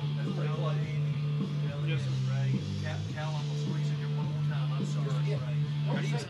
That's pretty close. Yes, sir. Ray. Cal, I'm gonna squeeze in here one more time. I'm sorry, Yeah. Ray. How do you say?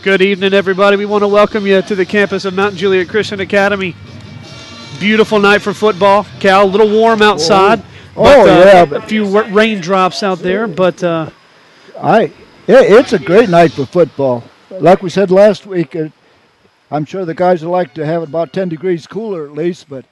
Good evening, everybody. We want to welcome you to the campus of Mount Juliet Christian Academy. Beautiful night for football. Cal, a little warm outside. A few raindrops out there, but it's a great night for football. Like we said last week, I'm sure the guys would like to have it about 10 degrees cooler at least, but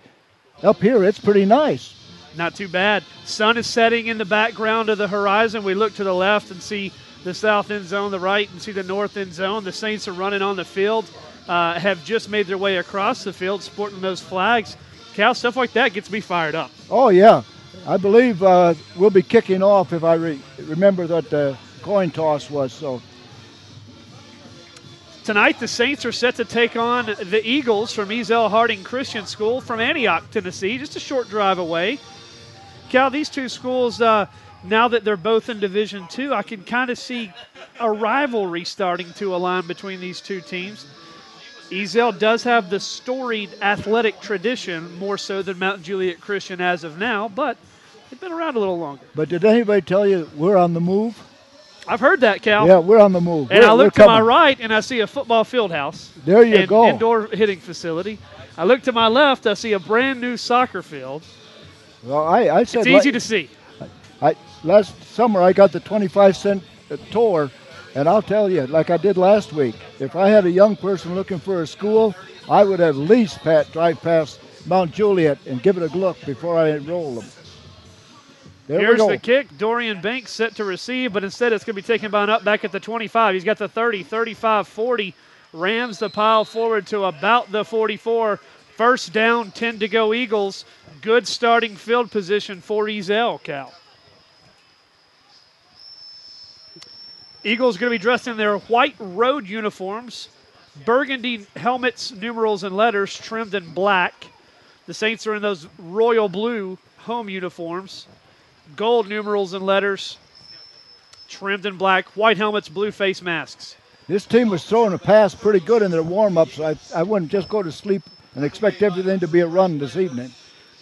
up here it's pretty nice. Not too bad. Sun is setting in the background of the horizon. We look to the left and see the south end zone, the right, and see the north end zone. The Saints are running on the field, have just made their way across the field, sporting those flags. Cal, stuff like that gets me fired up. Oh, yeah. I believe we'll be kicking off if I remember what the coin toss was. So tonight, the Saints are set to take on the Eagles from Ezell-Harding Christian School from Antioch, Tennessee, just a short drive away. Cal, these two schools, now that they're both in Division II, I can kind of see a rivalry starting to align between these two teams. Ezell does have the storied athletic tradition, more so than Mount Juliet Christian as of now, but they've been around a little longer. But did anybody tell you we're on the move? I've heard that, Cal. Yeah, we're on the move. And I look to my right, and I see a football field house. There you go. Indoor hitting facility. I look to my left, I see a brand-new soccer field. Well, I said it's easy to see. Last summer, I got the 25-cent tour, and I'll tell you, like I did last week, if I had a young person looking for a school, I would at least drive past Mount Juliet and give it a look before I enroll them. Here's the kick. Dorian Banks set to receive, but instead it's going to be taken by an up back at the 25. He's got the 30, 35, 40. Rams the pile forward to about the 44. First down, 10 to go Eagles. Good starting field position for Ezell, Cal. Eagles going to be dressed in their white road uniforms, burgundy helmets, numerals, and letters trimmed in black. The Saints are in those royal blue home uniforms, gold numerals and letters trimmed in black, white helmets, blue face masks. This team was throwing a pass pretty good in their warm-ups. I wouldn't just go to sleep and expect everything to be a run this evening.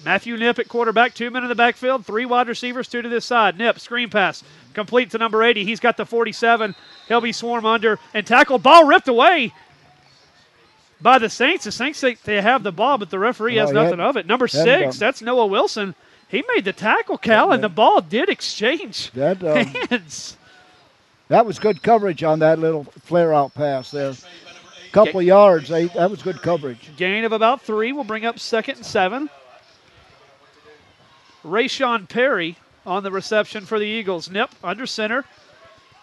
Matthew Nip at quarterback, 2 men in the backfield, 3 wide receivers, 2 to this side. Nip, screen pass, complete to number 80. He's got the 47. He'll be swarmed under and tackled. Ball ripped away by the Saints. The Saints think they have the ball, but the referee has nothing of it. Number 6, that's Noah Wilson. He made the tackle, Cal, and the ball did exchange hands. That was good coverage on that little flare-out pass there. Couple yards, that was good coverage. Gain of about 3 will bring up 2nd and 7. Rayshon Perry on the reception for the Eagles. Nip under center.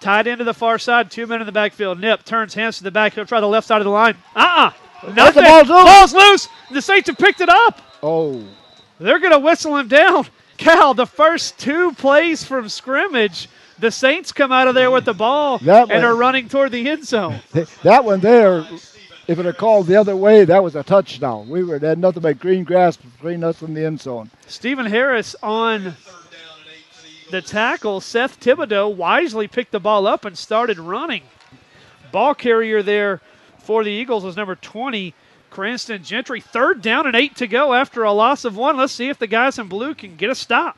Tied into the far side. 2 men in the backfield. Nip turns, hands to the back. He'll try the left side of the line. Nothing. Ball's loose. The Saints have picked it up. Oh. They're going to whistle him down. Cal, the first 2 plays from scrimmage, the Saints come out of there with the ball and are running toward the end zone. That one there, if it had called the other way, that was a touchdown. We had nothing but green grass between us and the end zone. Stephen Harris on the tackle. Seth Thibodeau wisely picked the ball up and started running. Ball carrier there for the Eagles was number 20, Cranston Gentry. 3rd down and 8 to go after a loss of 1. Let's see if the guys in blue can get a stop.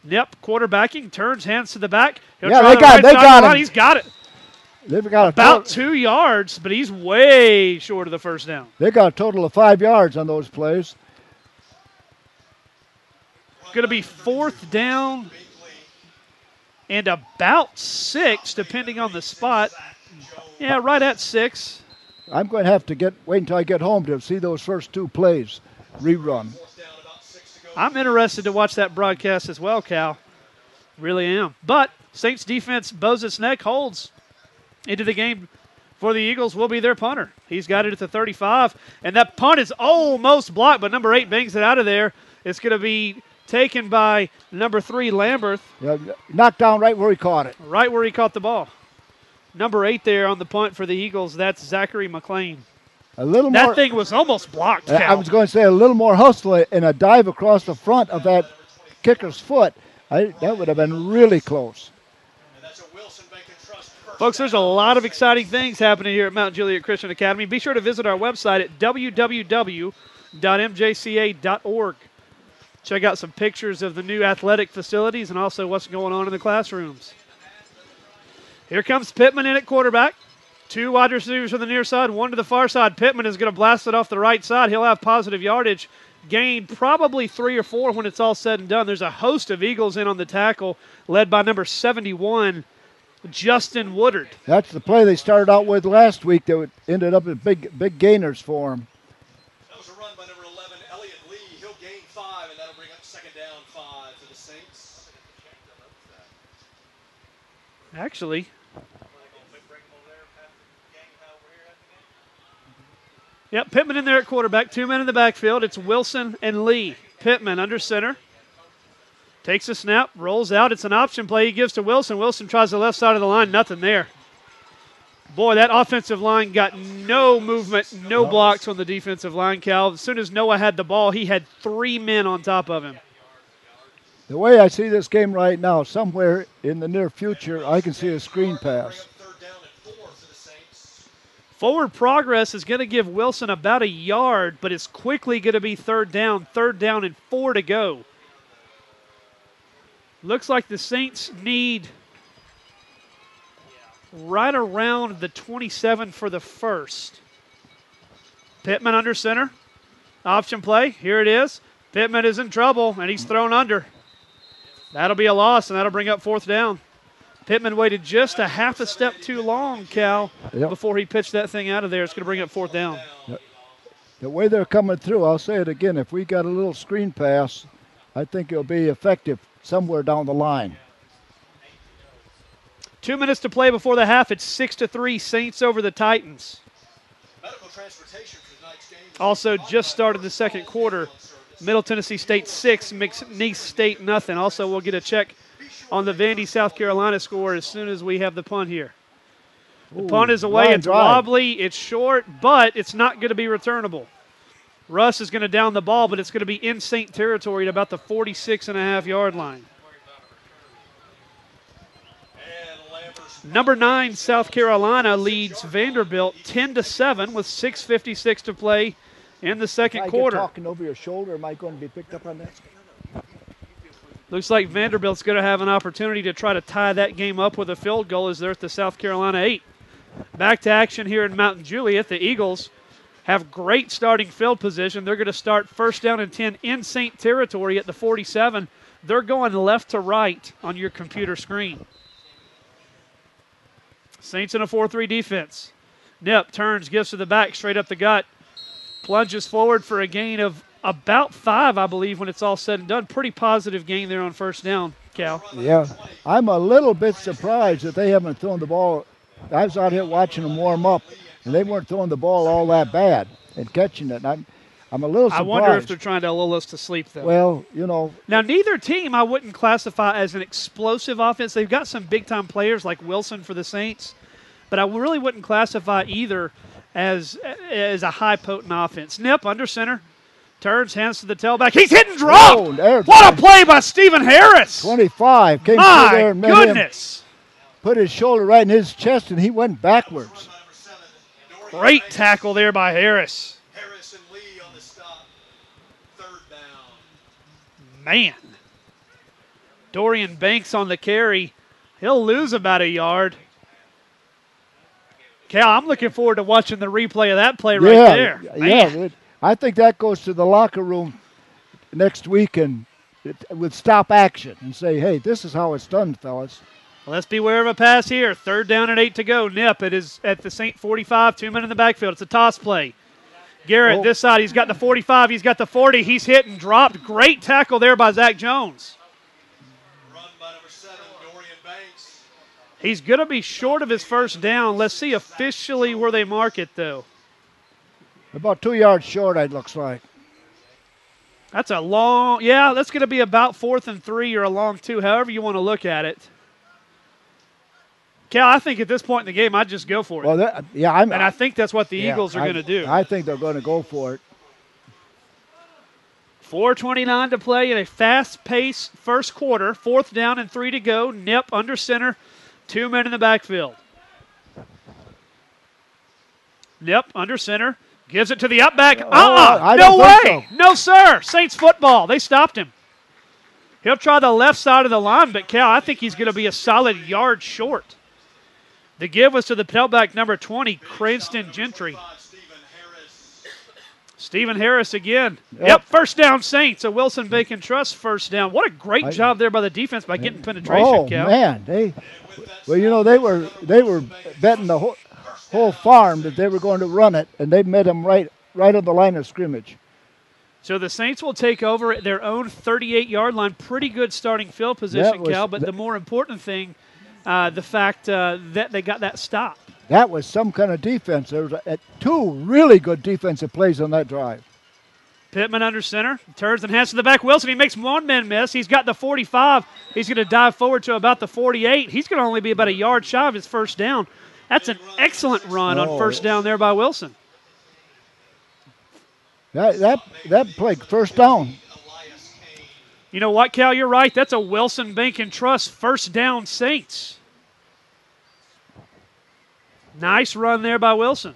Nip quarterbacking, turns, hands to the back. They got him. He's got it. They've got about 2 yards, but he's way short of the first down. They got a total of 5 yards on those plays. Going to be 4th down and about 6, depending on the spot. Yeah, right at 6. I'm going to have to wait until I get home to see those first 2 plays rerun. I'm interested to watch that broadcast as well, Cal. Really am. But Saints defense bows its neck, holds into the game for the Eagles will be their punter. He's got it at the 35, and that punt is almost blocked, but number 8 bangs it out of there. It's going to be taken by number 3, Lamberth. Yeah, knocked down right where he caught it. Right where he caught the ball. Number 8 there on the punt for the Eagles, that's Zachary McLean. That thing was almost blocked, Cal. I was going to say a little more hustle and a dive across the front of that kicker's foot. That would have been really close. Folks, there's a lot of exciting things happening here at Mount Juliet Christian Academy. Be sure to visit our website at www.mjca.org. Check out some pictures of the new athletic facilities and also what's going on in the classrooms. Here comes Pittman in at quarterback. Two wide receivers on the near side, one to the far side. Pittman is going to blast it off the right side. He'll have positive yardage. Gained probably 3 or 4 when it's all said and done. There's a host of Eagles in on the tackle, led by number 71, Justin Woodard. That's the play they started out with last week that ended up in big gainers for him. That was a run by number 11, Elliott Lee. He'll gain 5, and that'll bring up second down 5 for the Saints. Actually, yep, Pittman in there at quarterback. 2 men in the backfield. It's Wilson and Lee. Pittman under center. Takes a snap, rolls out. It's an option play he gives to Wilson. Wilson tries the left side of the line. Nothing there. Boy, that offensive line got no movement, no blocks on the defensive line, Cal. As soon as Noah had the ball, he had 3 men on top of him. The way I see this game right now, somewhere in the near future, I can see a screen pass. Forward progress is going to give Wilson about a yard, but it's quickly going to be third down and 4 to go. Looks like the Saints need right around the 27 for the first. Pittman under center. Option play. Here it is. Pittman is in trouble, and he's thrown under. That'll be a loss, and that'll bring up 4th down. Pittman waited just a half a step too long, Cal, before he pitched that thing out of there. It's going to bring up 4th down. The way they're coming through, I'll say it again, if we got a little screen pass, I think it'll be effective somewhere down the line. 2 minutes to play before the half. It's 6-3, Saints over the Titans. Also just started the second quarter. Middle Tennessee State 6, McNeese State nothing. Also, we'll get a check on the Vandy, South Carolina score as soon as we have the punt here. The punt is away. It's wobbly. It's short, but it's not going to be returnable. Russ is going to down the ball, but it's going to be in Saint territory at about the 46.5-yard line. Number 9, South Carolina leads Vanderbilt 10-7 with 6:56 to play in the second quarter. Talking over your shoulder, am I going to be picked up on that? Looks like Vanderbilt's going to have an opportunity to try to tie that game up with a field goal as they're at the South Carolina 8. Back to action here in Mountain Juliet. The Eagles have great starting field position. They're going to start 1st down and 10 in Saint territory at the 47. They're going left to right on your computer screen. Saints in a 4-3 defense. Nip turns, gives to the back, straight up the gut. Plunges forward for a gain of about 5, I believe, when it's all said and done. Pretty positive gain there on 1st down, Cal. Yeah, I'm a little bit surprised that they haven't thrown the ball. I was out here watching them warm up, and they weren't throwing the ball all that bad and catching it. I'm a little surprised. I wonder if they're trying to lull us to sleep, though. Well, you know. Now, neither team I wouldn't classify as an explosive offense. They've got some big-time players like Wilson for the Saints, but I really wouldn't classify either as a high-potent offense. Nip under center. Turns, hands to the tailback. He's hit and dropped. What a play by Stephen Harris. 25 came through there and met him. Put his shoulder right in his chest, and he went backwards. Great tackle there by Harris. Harris and Lee on the stop. 3rd down. Man. Dorian Banks on the carry. He'll lose about a yard. Cal, I'm looking forward to watching the replay of that play right there. Yeah, I think that goes to the locker room next week and with stop action and say, hey, this is how it's done, fellas. Let's beware of a pass here. 3rd down and 8 to go. Nip, it is at the St. 45, 2 men in the backfield. It's a toss play. Garrett, this side, he's got the 45, he's got the 40. He's hit and dropped. Great tackle there by Zach Jones. Run by number 7, Dorian Banks. He's going to be short of his 1st down. Let's see officially where they mark it, though. About 2 yards short, it looks like. That's a long, yeah, that's going to be about 4th and 3 or a long 2, however you want to look at it. Cal, I think at this point in the game, I'd just go for it. Well, and I think that's what the Eagles are going to do. I think they're going to go for it. 4:29 to play in a fast-paced first quarter. 4th down and 3 to go. Nip under center. 2 men in the backfield. Nip under center. Gives it to the up back. No way. So. No, sir. Saints football. They stopped him. He'll try the left side of the line, but Cal, I think he's going to be a solid yard short. The give was to the tailback number 20, Cranston Gentry. Stephen Harris again. Yep, first down Saints. A Wilson Bacon Trust first down. What a great job there by the defense by getting penetration, Cal. Oh, man. They were betting the whole farm that they were going to run it, and they met them right on the line of scrimmage. So the Saints will take over at their own 38-yard line. Pretty good starting field position, Cal, but the more important thing, the fact that they got that stop. That was some kind of defense. There was two really good defensive plays on that drive. Pittman under center, turns and hands to the back. Wilson, he makes one man miss. He's got the 45. He's going to dive forward to about the 48. He's going to only be about a yard shy of his first down. That's an excellent run on first down there by Wilson. That play, first down. You know what, Cal? You're right. That's a Wilson Bacon Trust first down Saints. Nice run there by Wilson.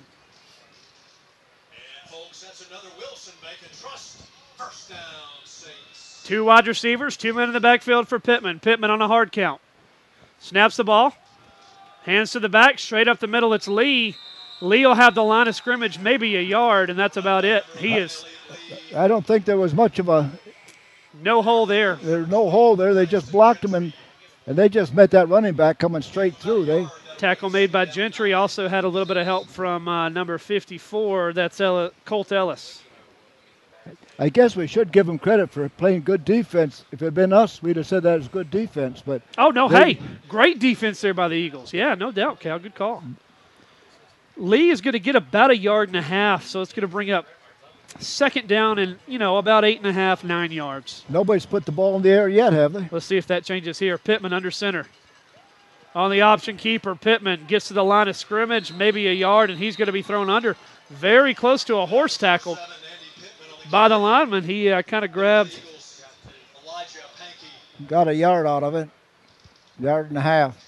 And folks, that's another Wilson Bacon Trust first down Saints. 2 wide receivers, 2 men in the backfield for Pittman. Pittman on a hard count. Snaps the ball. Hands to the back, straight up the middle. It's Lee. Lee will have the line of scrimmage, maybe a yard, and that's about it. I don't think there was much of a... No hole there. There's no hole there. They just blocked him, and they just met that running back coming straight through. Tackle made by Gentry. Also had a little bit of help from number 54. That's Colt Ellis. I guess we should give them credit for playing good defense. If it had been us, we'd have said that was good defense. But great defense there by the Eagles. Yeah, no doubt, Cal. Good call. Lee is going to get about a yard and a half, so it's going to bring up second down and, about 8.5, 9 yards. Nobody's put the ball in the air yet, have they? Let's see if that changes here. Pittman under center. On the option keeper, Pittman gets to the line of scrimmage, maybe a yard, and he's going to be thrown under. Very close to a horse tackle by the lineman. He kind of grabbed. Got a yard out of it. Yard and a half.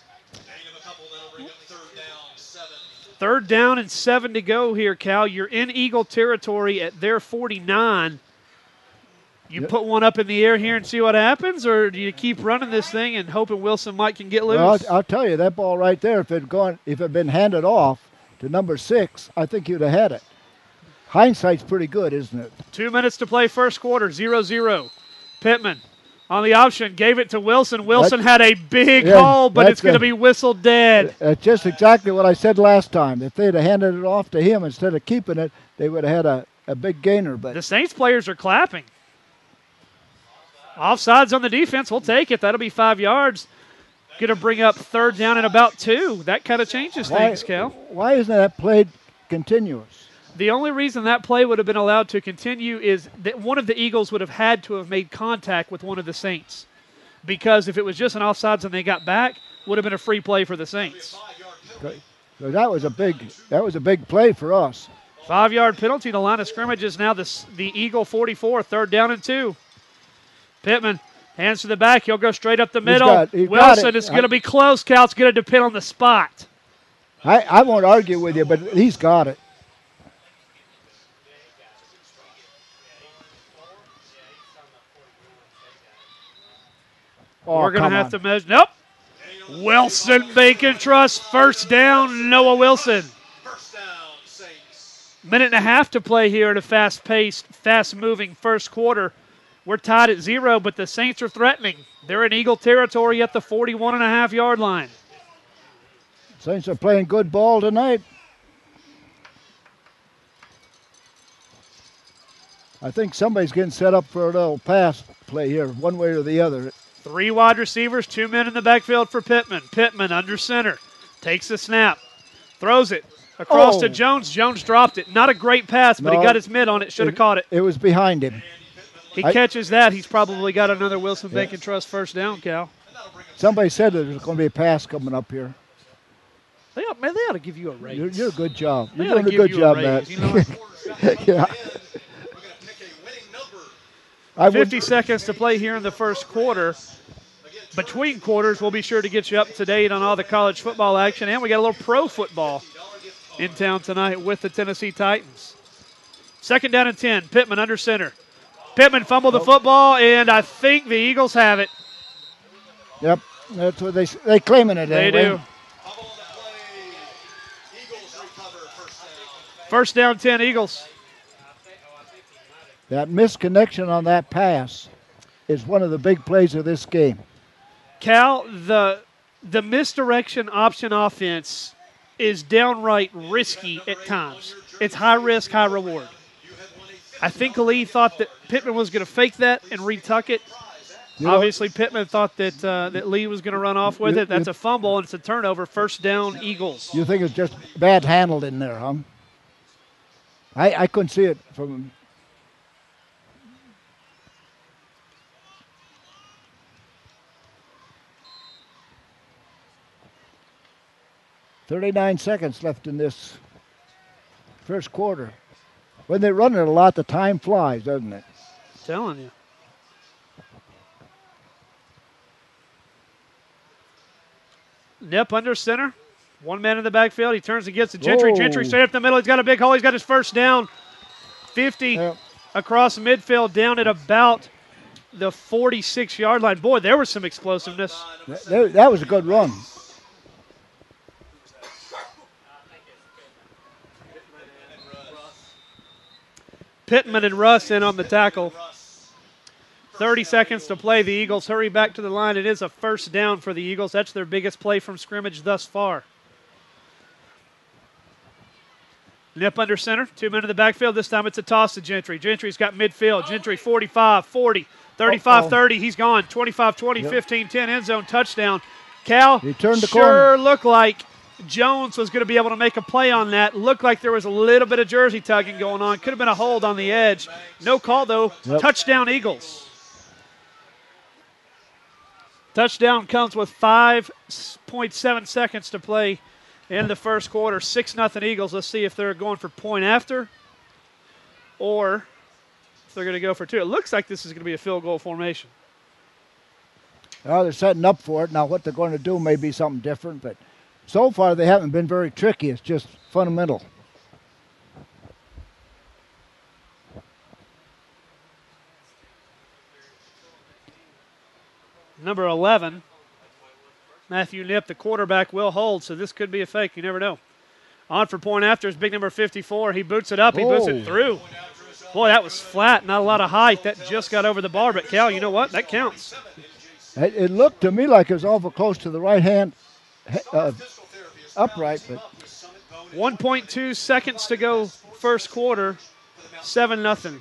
Third down and 7 to go here, Cal. You're in Eagle territory at their 49. You put one up in the air here and see what happens, or do you keep running this thing and hoping Wilson Mike can get loose? Well, I'll tell you, that ball right there, if it had been handed off to number 6, I think you'd have had it. Hindsight's pretty good, isn't it? 2 minutes to play first quarter, 0-0. Pittman on the option, gave it to Wilson. Wilson had a big hole, but it's going to be whistled dead. That's just exactly what I said last time. If they'd have handed it off to him instead of keeping it, they would have had a big gainer. But the Saints players are clapping. Offsides on the defense. We'll take it. That'll be 5 yards. Going to bring up third down and about 2. That kind of changes things, Cal. Why isn't that play continuous? The only reason that play would have been allowed to continue is that one of the Eagles would have had to have made contact with one of the Saints. Because if it was just an offsides and they got back, would have been a free play for the Saints. So that was a big play for us. 5-yard penalty. The line of scrimmage is now the Eagle 44, third down and 2. Pittman hands to the back. He'll go straight up the middle. Wilson is going to be close. Cal, it's going to depend on the spot. I won't argue with you, but he's got it. We're going to have to measure. Nope. Wilson Bacon Trust, first down, Noah Wilson. First down, Saints. Minute and a half to play here in a fast-paced, fast-moving first quarter. We're tied at 0, but the Saints are threatening. They're in Eagle territory at the 41.5-yard line. Saints are playing good ball tonight. I think somebody's getting set up for a little pass play here, one way or the other. 3 wide receivers, 2 men in the backfield for Pittman. Pittman under center. Takes the snap. Throws it across to Jones. Jones dropped it. Not a great pass, but he got his mid on it. Should have caught it. It was behind him. He catches that. He's probably got another Wilson Bacon Trust first down, Cal. Somebody said that there's going to be a pass coming up here. They ought to give you a raise. You're a good job. You're doing a good job, Matt. You know yeah. 50 seconds to play here in the first quarter. Between quarters, we'll be sure to get you up to date on all the college football action, and we got a little pro football in town tonight with the Tennessee Titans. Second down and 10, Pittman under center. Pittman fumbled the football, and I think the Eagles have it. Yep, that's what they claiming it. They anyway. do. First down, 10 Eagles. That misconnection on that pass is one of the big plays of this game. Cal, the misdirection option offense is downright risky at times. It's high risk, high reward. I think Lee thought that Pittman was going to fake that and retuck it. Obviously, Pittman thought that Lee was going to run off with it. That's a fumble, and it's a turnover. First down, Eagles. You think it's just bad handled in there, huh? I couldn't see it from... 39 seconds left in this first quarter. When they run it a lot, the time flies, doesn't it? I'm telling you. Nip under center. One man in the backfield. He turns and gets to Gentry. Whoa. Gentry straight up the middle. He's got a big hole. He's got his first down. 50 across midfield, down at about the 46-yard line. Boy, there was some explosiveness. That was a good run. Pittman and Russ in on the tackle. 30 seconds to play. The Eagles hurry back to the line. It is a first down for the Eagles. That's their biggest play from scrimmage thus far. Nip under center. 2 men in the backfield. This time it's a toss to Gentry. Gentry's got midfield. Gentry 45, 40, 35, 30. He's gone. 25, 20, 15, 10. End zone touchdown. Cal, he turned the sure corner. Looked like Jones was going to be able to make a play on that. Looked like there was a little bit of jersey tugging going on. Could have been a hold on the edge. No call, though. Yep. Touchdown, Eagles. Touchdown comes with 5.7 seconds to play in the first quarter. 6-0 Eagles. Let's see if they're going for point after or if they're going to go for 2. It looks like this is going to be a field goal formation. Well, they're setting up for it. Now what they're going to do may be something different, but so far they haven't been very tricky. It's just fundamental. Number 11, Matthew Nip, the quarterback, will hold, so this could be a fake. You never know. On for point after is big number 54. He boots it up. He boots it through. Boy, that was flat, not a lot of height. That just got over the bar, but Cal, you know what? That counts. It looked to me like it was awful close to the right hand upright, but 1.2 seconds to go first quarter, 7-0.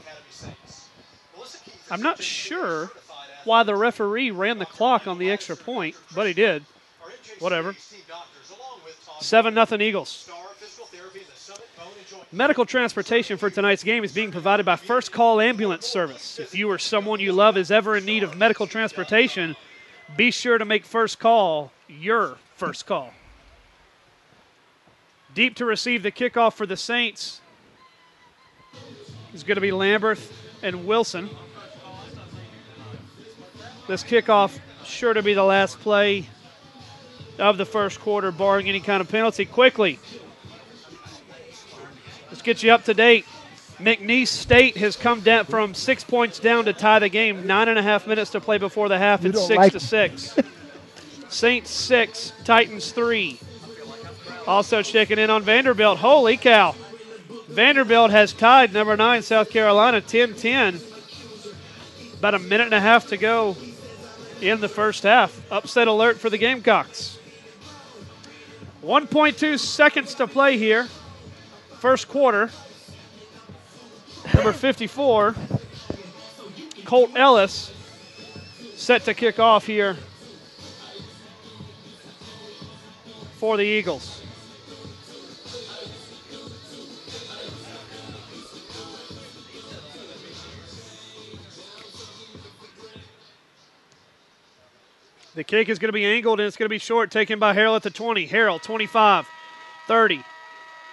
I'm not sure why the referee ran the clock on the extra point, but he did. Whatever. 7-0 Eagles. Medical transportation for tonight's game is being provided by First Call Ambulance Service. If you or someone you love is ever in need of medical transportation, be sure to make First Call your first call. Deep to receive the kickoff for the Saints is going to be Lamberth and Wilson. This kickoff sure to be the last play of the first quarter, barring any kind of penalty. Quickly, let's get you up to date. McNeese State has come down from 6 points down to tie the game. 9.5 minutes to play before the half. It's 6-6. Saints 6, Titans 3. Also checking in on Vanderbilt. Holy cow. Vanderbilt has tied number 9 South Carolina 10-10. About a minute and a half to go in the first half. Upset alert for the Gamecocks. 1.2 seconds to play here. First quarter. Number 54, Colt Ellis, set to kick off here for the Eagles. The kick is going to be angled, and it's going to be short, taken by Harrell at the 20. Harrell, 25, 30,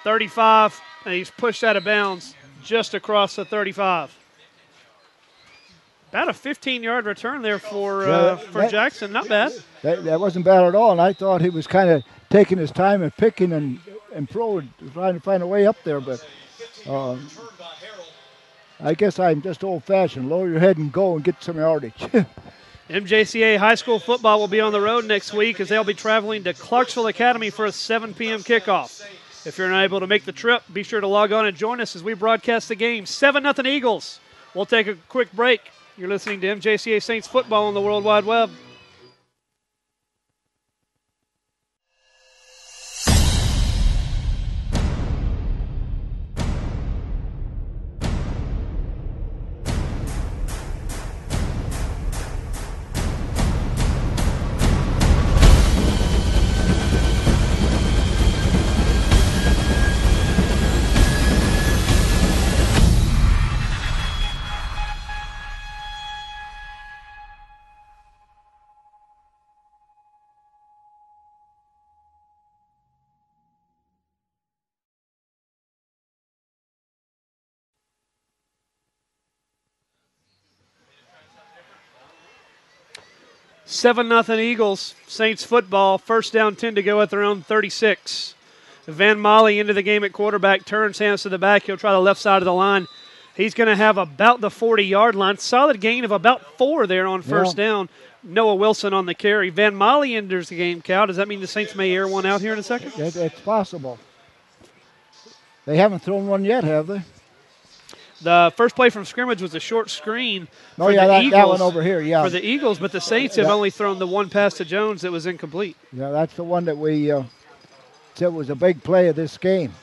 35, and he's pushed out of bounds just across the 35. About a 15-yard return there for Jackson. Not bad. That wasn't bad at all, and I thought he was kind of taking his time and picking and trying to find a way up there, but I guess I'm just old-fashioned. Lower your head and go and get some yardage. MJCA high school football will be on the road next week as they'll be traveling to Clarksville Academy for a 7 p.m. kickoff. If you're not able to make the trip, be sure to log on and join us as we broadcast the game. 7-0 Eagles. We'll take a quick break. You're listening to MJCA Saints football on the World Wide Web. Seven 0 Eagles, Saints football. First down, 10 to go at their own 36. Van Molly into the game at quarterback, turns hands to the back. He'll try the left side of the line. He's going to have about the 40-yard line. Solid gain of about 4 there on first down. Noah Wilson on the carry. Van Molly enters the game, Cal. Does that mean the Saints may air one out here in a second? It's possible. They haven't thrown one yet, have they? The first play from scrimmage was a short screen for the Eagles. That one over here, For the Eagles, but the Saints have only thrown the one pass to Jones that was incomplete. Yeah, that's the one that we said was a big play of this game.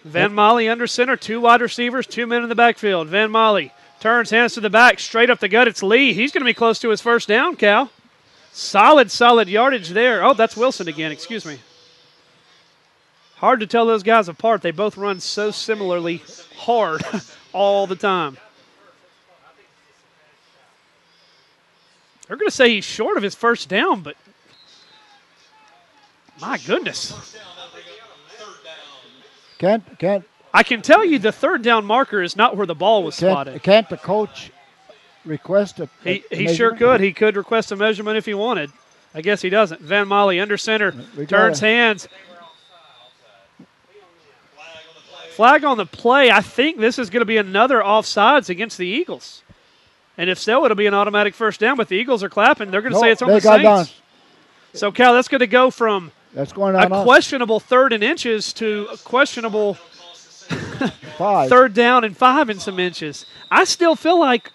Van Molly under center, 2 wide receivers, 2 men in the backfield. Van Molly turns, hands to the back, straight up the gut. It's Lee. He's going to be close to his first down, Cal. Solid yardage there. Oh, that's Wilson again. Excuse me. Hard to tell those guys apart. They both run so similarly hard all the time. They're going to say he's short of his first down, but my goodness. Can't. I can tell you the third down marker is not where the ball was spotted. Can't the coach request a He sure could. He could request a measurement if he wanted. I guess he doesn't. Van Molly under center, turns hands. Flag on the play. I think this is going to be another offsides against the Eagles. And if so, it'll be an automatic first down, but the Eagles are clapping. They're going to say it's on the Saints. So, Cal, that's going to go from a questionable 3rd and inches to a questionable 3rd down and 5 and some inches. I still feel like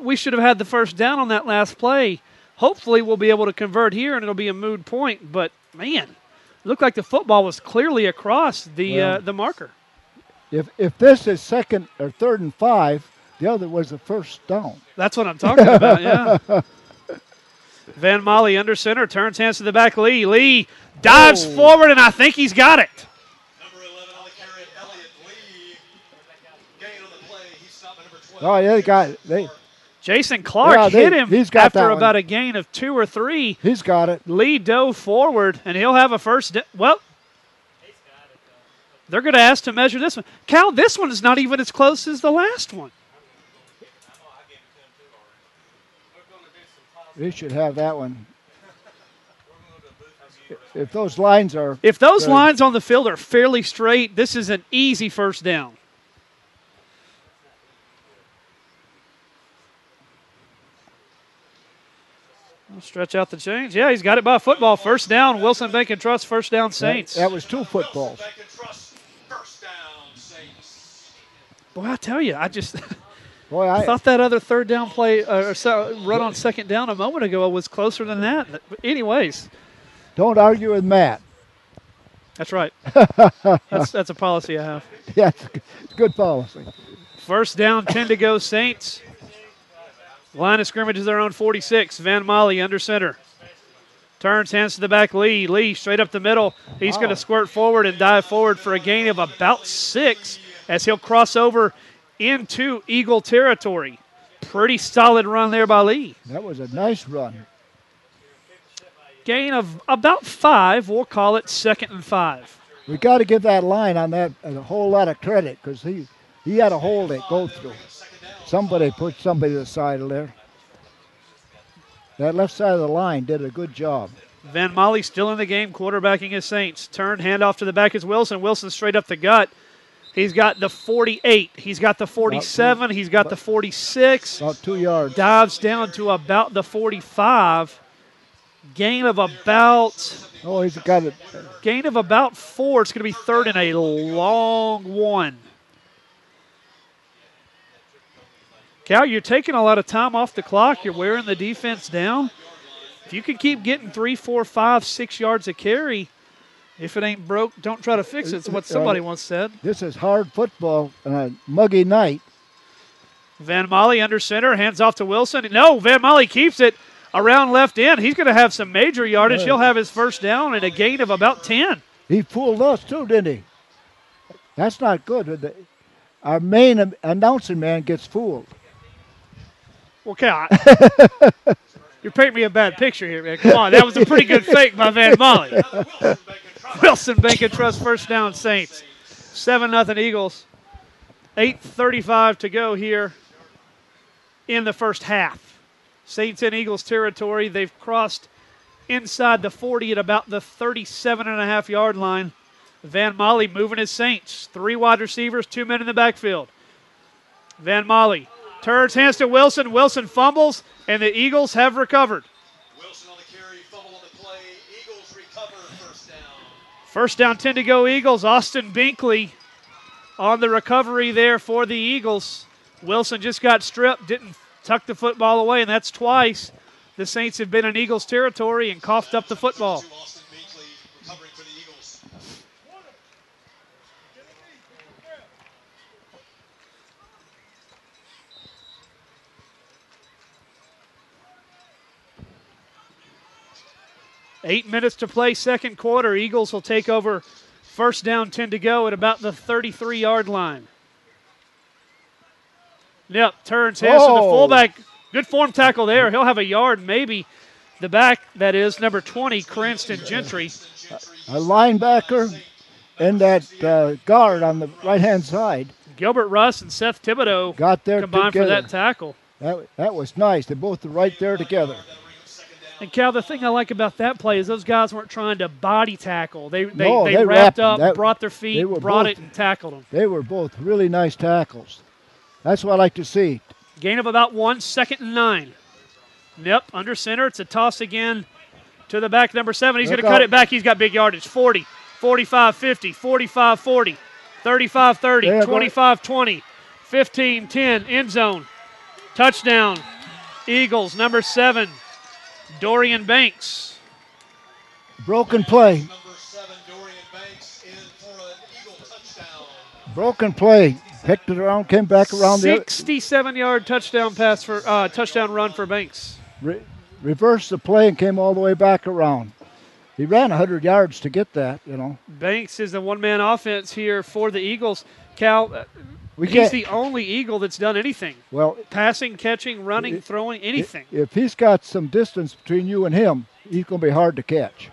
we should have had the first down on that last play. Hopefully we'll be able to convert here, and it'll be a moot point. But, man, it looked like the football was clearly across the marker. If this is 2nd or 3rd and 5, the other was the first down. That's what I'm talking about, yeah. Van Molly under center, turns hands to the back. Lee dives forward, and I think he's got it. Number 11 on the carry, Elliott Lee. Gain on the play. He stopped at number 12. Oh, yeah, they got it. Jason Clark hit him after about one. A gain of 2 or 3. He's got it. Lee dove forward, and he'll have a first down. Well, they're going to ask to measure this one. Cal, this one is not even as close as the last one. We should have that one. If those lines are... If those lines on the field are fairly straight, this is an easy first down. We'll stretch out the change. Yeah, he's got it by a football. First down, Wilson Bank and Trust, first down, Saints. That was 2 footballs. Boy, I tell you, I thought that other third down play run on second down a moment ago was closer than that. But anyways. Don't argue with Matt. That's right. That's a policy I have. Yeah, it's good policy. First down, 10 to go, Saints. Line of scrimmage is their own 46. Van Molly under center. Turns, hands to the back. Lee straight up the middle. He's going to squirt forward and dive forward for a gain of about 6 as he'll cross over into Eagle territory. Pretty solid run there by Lee. That was a nice run. Gain of about 5. We'll call it 2nd and 5. We got to give that line on that a whole lot of credit because he had a hole to go through. Somebody put somebody to the side of there. That left side of the line did a good job. Van Molly still in the game, quarterbacking his Saints. Turn, handoff to the back is Wilson. Wilson straight up the gut. He's got the 48. He's got the 47. He's got the 46. About 2 yards. Dives down to about the 45. Gain of about Oh, he's got it. 4. It's going to be third and a long one. Cal, you're taking a lot of time off the clock. You're wearing the defense down. If you can keep getting 3, 4, 5, 6 yards a carry, if it ain't broke, don't try to fix it. It's what somebody once said. This is hard football on a muggy night. Van Molly under center, hands off to Wilson. No, Van Molly keeps it around left end. He's going to have some major yardage. He'll have his first down and a gain of about 10. He fooled us too, didn't he? That's not good. Our main announcing man gets fooled. Well, Cal, you're painting me a bad picture here, man. Come on, that was a pretty good fake by Van Molly. Wilson Bank and Trust first down, Saints. 7-0 Eagles. 8:35 to go here in the first half. Saints in Eagles territory. They've crossed inside the 40 at about the 37.5-yard line. Van Molly moving his Saints. 3 wide receivers, 2 men in the backfield. Van Molly turns, hands to Wilson. Wilson fumbles, and the Eagles have recovered. Wilson on the carry, fumble on the play. Eagles recover first down. First down, 10 to go Eagles. Austin Binkley on the recovery there for the Eagles. Wilson just got stripped, didn't tuck the football away, and that's twice the Saints have been in Eagles territory and coughed up the football. Austin Binkley recovering for the Eagles. Eight minutes to play, second quarter. Eagles will take over first down, 10 to go at about the 33-yard line. Yep, turns, hands to the fullback. Good form tackle there. He'll have a yard, maybe. The back, that is, number 20, Cranston Gentry. A linebacker and that guard on the right-hand side. Gilbert Russ and Seth Thibodeau got there combined together. for that tackle. That was nice. They both were right there together. And, Cal, the thing I like about that play is those guys weren't trying to body tackle. They wrapped wrapped up, brought their feet, brought it, and tackled them. They were both really nice tackles. That's what I like to see. Gain of about 1, 2nd and 9. Yep, under center. It's a toss again to the back, number 7. He's going to cut it back. He's got big yardage. 40, 45, 50, 45, 40, 35, 30, 25, 20, 15, 10, end zone. Touchdown, Eagles, number 7, Dorian Banks. Broken play. Number 7, Dorian Banks in for an Eagle touchdown. Broken play. Picked it around, came back around. 67-yard touchdown pass for touchdown run for Banks. Reversed the play and came all the way back around. He ran 100 yards to get that, you know. Banks is the one-man offense here for the Eagles. Cal, he's the only Eagle that's done anything. Well, passing, catching, running, throwing, anything. If he's got some distance between you and him, he's going to be hard to catch.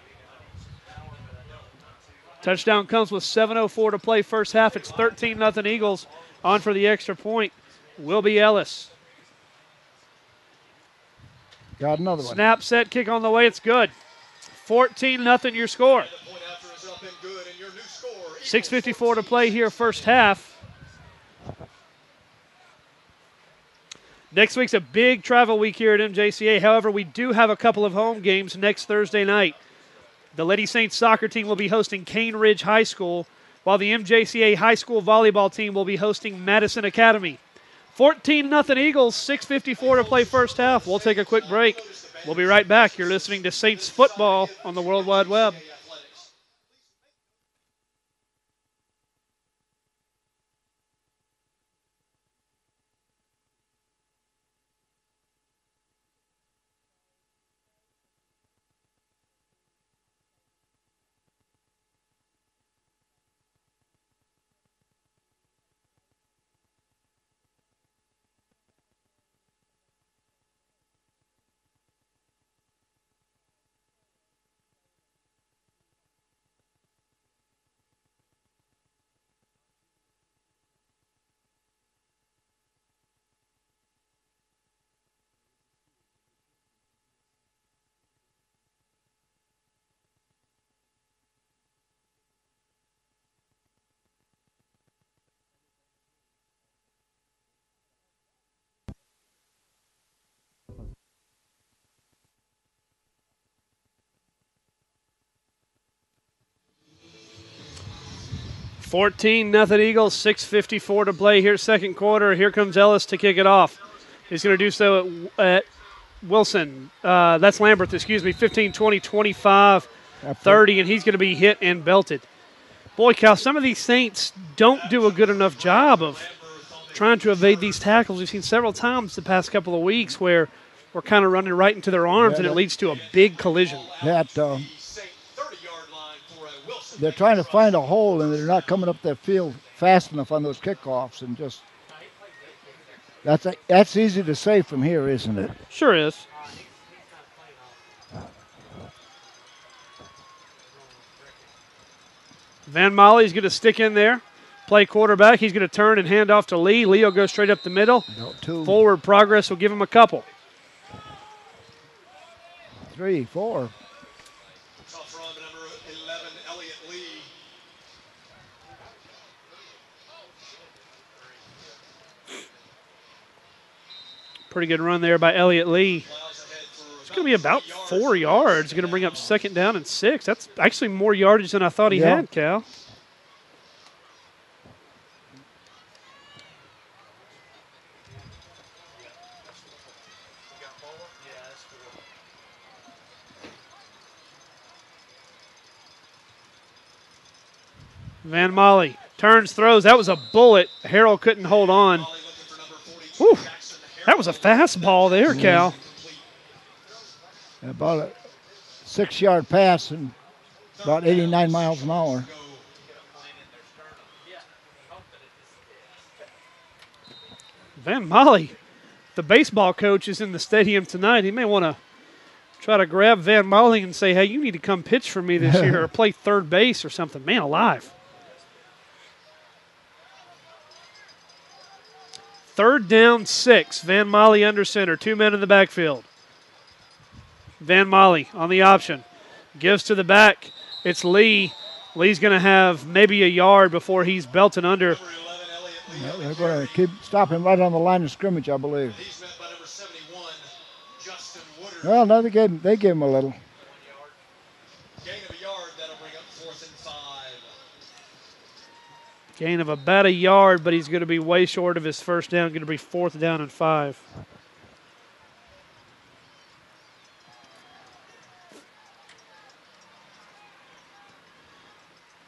Touchdown comes with 7:04 to play first half. It's 13-0 Eagles. On for the extra point will be Ellis. Got another one. Snap, set, kick on the way. It's good. 14-0 your score. 6:54 to play here first half. Next week's a big travel week here at MJCA. However, we do have a couple of home games next Thursday night. The Lady Saints soccer team will be hosting Cane Ridge High School, while the MJCA high school volleyball team will be hosting Madison Academy. 14-0 Eagles, 6:54 to play first half. We'll take a quick break. We'll be right back. You're listening to Saints football on the World Wide Web. 14-0 Eagles, 6:54 to play here, second quarter. Here comes Ellis to kick it off. He's going to do so at Wilson. That's Lamberth, 15, 20, 25, 30, and he's going to be hit and belted. Boy, Cal, some of these Saints don't do a good enough job of trying to evade these tackles. We've seen several times the past couple of weeks where we're kind of running right into their arms, and it leads to a big collision. They're trying to find a hole, and they're not coming up that field fast enough on those kickoffs, and just that's easy to say from here, isn't it? Sure is. Van Molly's going to stick in there, play quarterback. He's going to turn and hand off to Lee. Lee will go straight up the middle. Forward progress will give him a couple. 3, 4. Pretty good run there by Elliott Lee. It's going to be about 4 yards. Going to bring up second down and 6. That's actually more yardage than I thought he had, Cal. Van Molly turns, throws. That was a bullet. Harrell couldn't hold on. Whew. That was a fastball there, Cal. About a 6-yard pass and about 89 miles an hour. Van Molly, the baseball coach, is in the stadium tonight. He may want to try to grab Van Molly and say, hey, you need to come pitch for me this year or play third base or something. Man alive. Third down, 6. Van Molly under center. 2 men in the backfield. Van Molly on the option. Gives to the back. It's Lee. Lee's going to have maybe a yard before he's belting under. They're going to keep stopping right on the line of scrimmage, I believe. Well, no, they gave him a little. Gain of a yard, that'll bring up 4th and 5. Gain of about a yard, but he's going to be way short of his first down. Going to be 4th down and 5.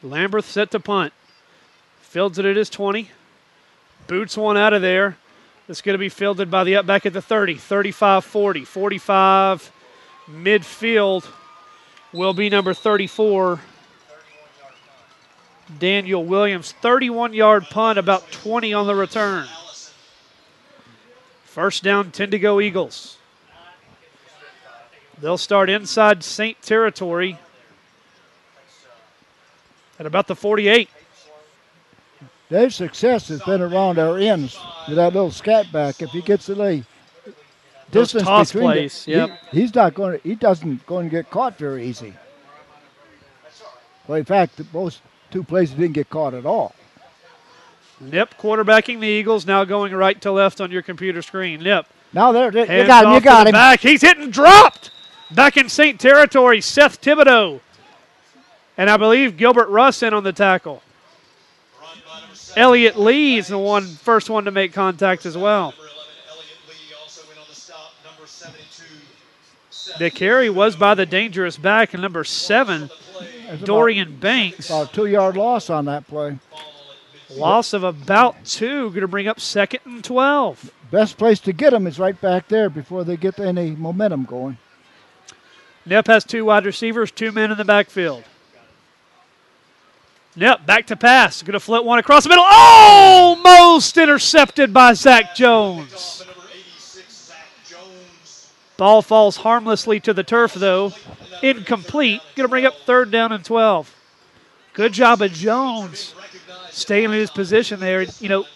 Lamberth set to punt. Fields it at his 20. Boots one out of there. It's going to be fielded by the up back at the 30, 35, 40, 45. Midfield will be number 34. Daniel Williams, 31-yard punt, about 20 on the return. First down, 10 to go Eagles. They'll start inside Saint territory at about the 48. Their success has been around our ends with that little scat back. If he gets the distance toss between plays, he doesn't going to get caught very easy. Well, in fact, most 2 plays he didn't get caught at all. Nip quarterbacking the Eagles, now going right to left on your computer screen. Nip. Now you got him. Back. He's hit and dropped. Back in Saint territory, Seth Thibodeau. And I believe Gilbert Russ in on the tackle. Elliott Lee is the first one to make contact as well. The carry was by the dangerous back, and number 7, Dorian Banks. About a 2-yard loss on that play. Loss of about 2, going to bring up 2nd and 12. Best place to get them is right back there before they get any momentum going. Nip has 2 wide receivers, 2 men in the backfield. Nip back to pass. Going to flip one across the middle. Almost intercepted by Zach Jones. Ball falls harmlessly to the turf, though. Incomplete. Going to bring up 3rd down and 12. Good job of Jones staying in his position there. You know,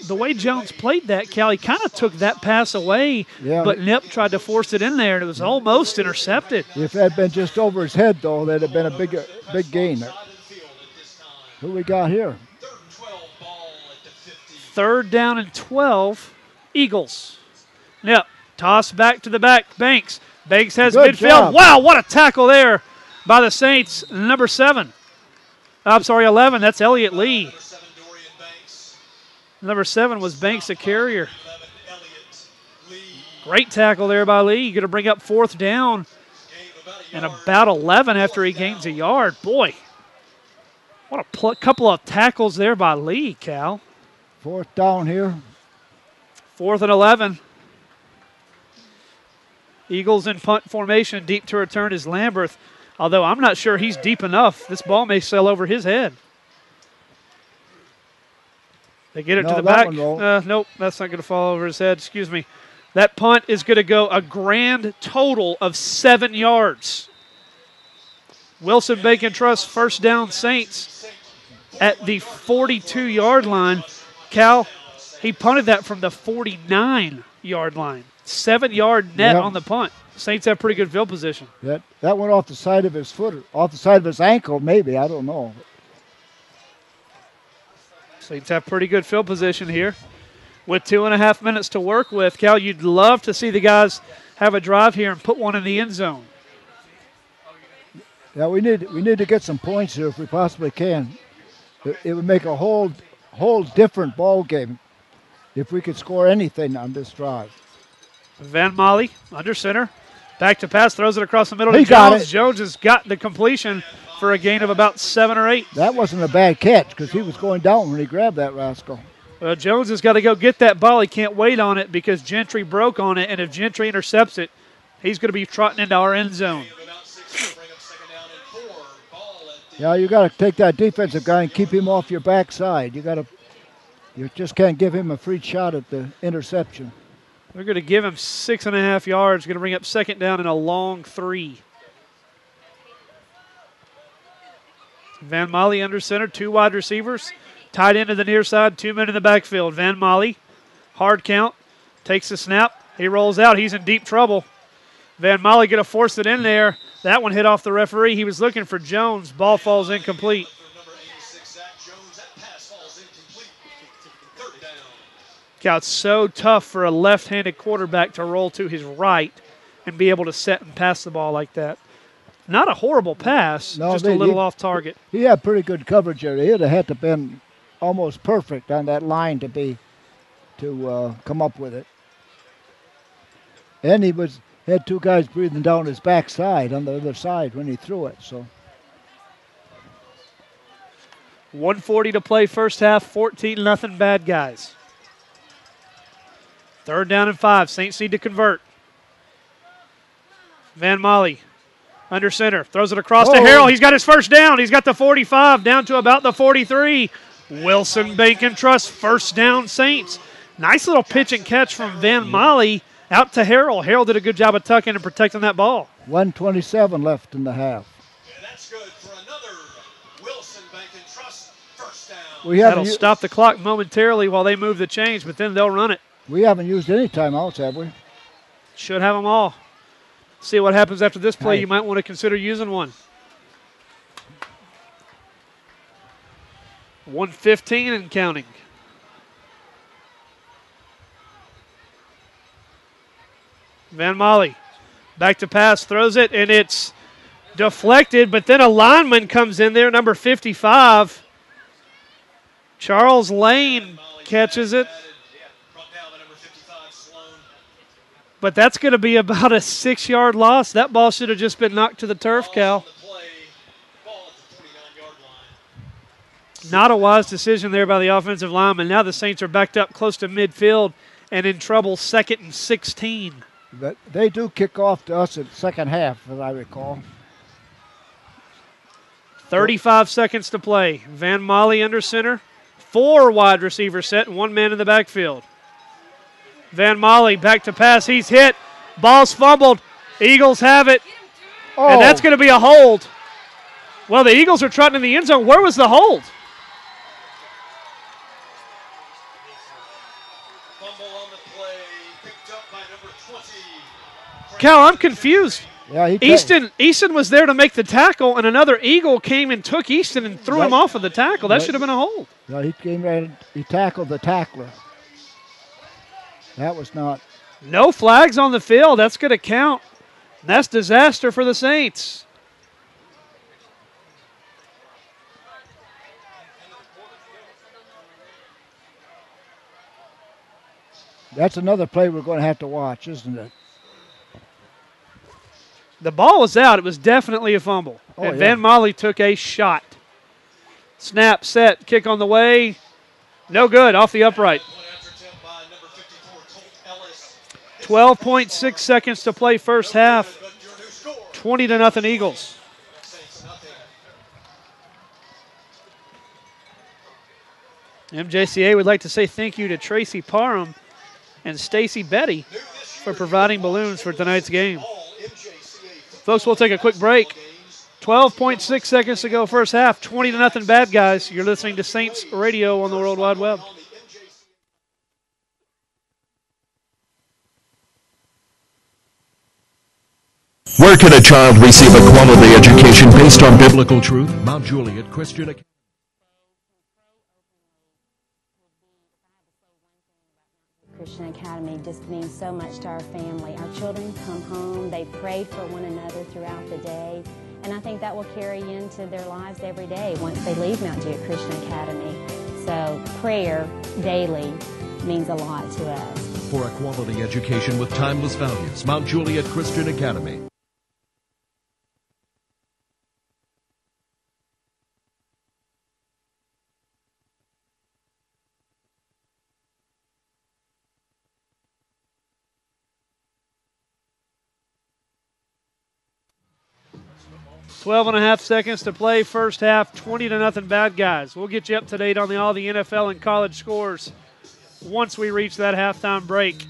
the way Jones played that, Cal, he kind of took that pass away, but Nip tried to force it in there, and it was almost intercepted. If it had been just over his head, though, that'd have been a big gain. Who we got here? 3rd down and 12. Eagles. Nip. Toss back to the back. Banks. Banks has Good midfield. job. Wow, what a tackle there by the Saints. Number 7. I'm sorry, 11. That's Elliott Lee. Number 7, Dorian Banks. Number 7 was Banks, a carrier. 11, Elliott Lee. Great tackle there by Lee. Going to bring up 4th down and about 11 after he gains a yard. Boy, what a couple of tackles there by Lee, Cal. 4th down here. 4th and 11. Eagles in punt formation. Deep to return is Lamberth. Although I'm not sure he's deep enough. This ball may sail over his head. They get it to the back. Nope, that's not going to fall over his head. Excuse me. That punt is going to go a grand total of 7 yards. Wilson Bacon Trust first down Saints at the 42-yard line. Cal, he punted that from the 49-yard line. 7-yard net on the punt. Saints have pretty good field position. That went off the side of his foot, off the side of his ankle, maybe. I don't know. Saints have pretty good field position here. With 2.5 minutes to work with, Cal, you'd love to see the guys have a drive here and put one in the end zone. Yeah, we need to get some points here if we possibly can. It would make a whole different ball game if we could score anything on this drive. Van Molly under center. Back to pass, throws it across the middle to Jones. Got it. Jones has got the completion for a gain of about 7 or 8. That wasn't a bad catch because he was going down when he grabbed that rascal. Well, Jones has got to go get that ball. He can't wait on it because Gentry broke on it, and if Gentry intercepts it, he's going to be trotting into our end zone. Yeah, you got to take that defensive guy and keep him off your backside. You just can't give him a free shot at the interception. They're going to give him 6.5 yards. Going to bring up 2nd down and a long 3. Van Molly under center, 2 wide receivers. Tied into the near side, 2 men in the backfield. Van Molly, hard count, takes the snap. He rolls out. He's in deep trouble. Van Molly going to force it in there. That one hit off the referee. He was looking for Jones. Ball falls incomplete. God, it's so tough for a left-handed quarterback to roll to his right and be able to set and pass the ball like that. Not a horrible pass, just a little off target. He had pretty good coverage there. He'd have had to been almost perfect on that line to come up with it. And he had 2 guys breathing down his backside on the other side when he threw it. So 1:40 to play first half, 14-0 bad guys. 3rd down and 5. Saints need to convert. Van Molly under center. Throws it across to Harrell. He's got his first down. He's got the 45 down to about the 43. Wilson Bacon Trust first down Saints. Nice little pitch and catch from Van Molly out to Harrell. Harrell did a good job of tucking and protecting that ball. 1:27 left in the half. And that's good for another Wilson Bacon Trust first down. That'll stop the clock momentarily while they move the chains, but then they'll run it. We haven't used any timeouts, have we? Should have them all. See what happens after this play. You might want to consider using one. 1:15 and counting. Van Molly back to pass, throws it, and it's deflected, but then a lineman comes in there, number 55. Charles Lane catches it. But that's going to be about a 6-yard loss. That ball should have just been knocked to the turf, Cal. Not a wise decision there by the offensive lineman. Now the Saints are backed up close to midfield and in trouble, 2nd and 16. But they do kick off to us in the second half, as I recall. 35 seconds to play. Van Molly under center. 4 wide receiver set and 1 man in the backfield. Van Molly back to pass. He's hit. Ball's fumbled. Eagles have it. And that's going to be a hold. Well, the Eagles are trotting in the end zone. Where was the hold? Fumble on the play, picked up by number 20. Cal, I'm confused. Yeah, Easton was there to make the tackle, and another Eagle came and took Easton and threw him off of the tackle. That should have been a hold. No, he came right. He tackled the tackler. That was not. No flags on the field. That's going to count. That's disaster for the Saints. That's another play we're going to have to watch, isn't it? The ball was out. It was definitely a fumble. Oh, and yeah. Van Molly took a shot. Snap, set, kick on the way. No good, off the upright. 12.6 seconds to play first half. 20-0 Eagles. MJCA would like to say thank you to Tracy Parham and Stacy Betty for providing balloons for tonight's game. Folks, we'll take a quick break. 12.6 seconds to go first half. 20-0 Bad Guys. You're listening to Saints Radio on the World Wide Web. Where can a child receive a quality education based on biblical truth? Mount Juliet Christian Academy. Christian Academy just means so much to our family. Our children come home, they pray for one another throughout the day, and I think that will carry into their lives every day once they leave Mount Juliet Christian Academy. So prayer daily means a lot to us. For a quality education with timeless values, Mount Juliet Christian Academy. Twelve and a half seconds to play first half, 20-0 Bad Guys. We'll get you up to date on all the NFL and college scores once we reach that halftime break.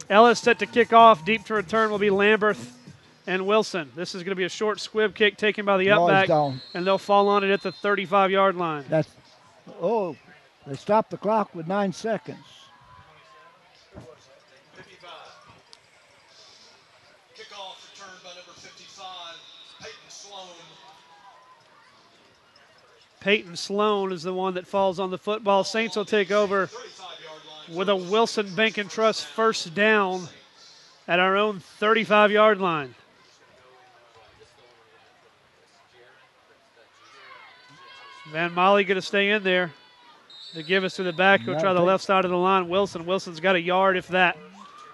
Ellis set to kick off. Deep to return will be Lamberth and Wilson. This is going to be a short squib kick taken by the upback, and they'll fall on it at the 35-yard line. They stopped the clock with 9 seconds. Kickoff returned by number 55, Peyton Sloan. Peyton Sloan is the one that falls on the football. Saints will take over with a Wilson Bank and Trust first down at our own 35-yard line. Van Molly going to stay in there. They give us to the back. He'll try the left side of the line. Wilson's got a yard, if that.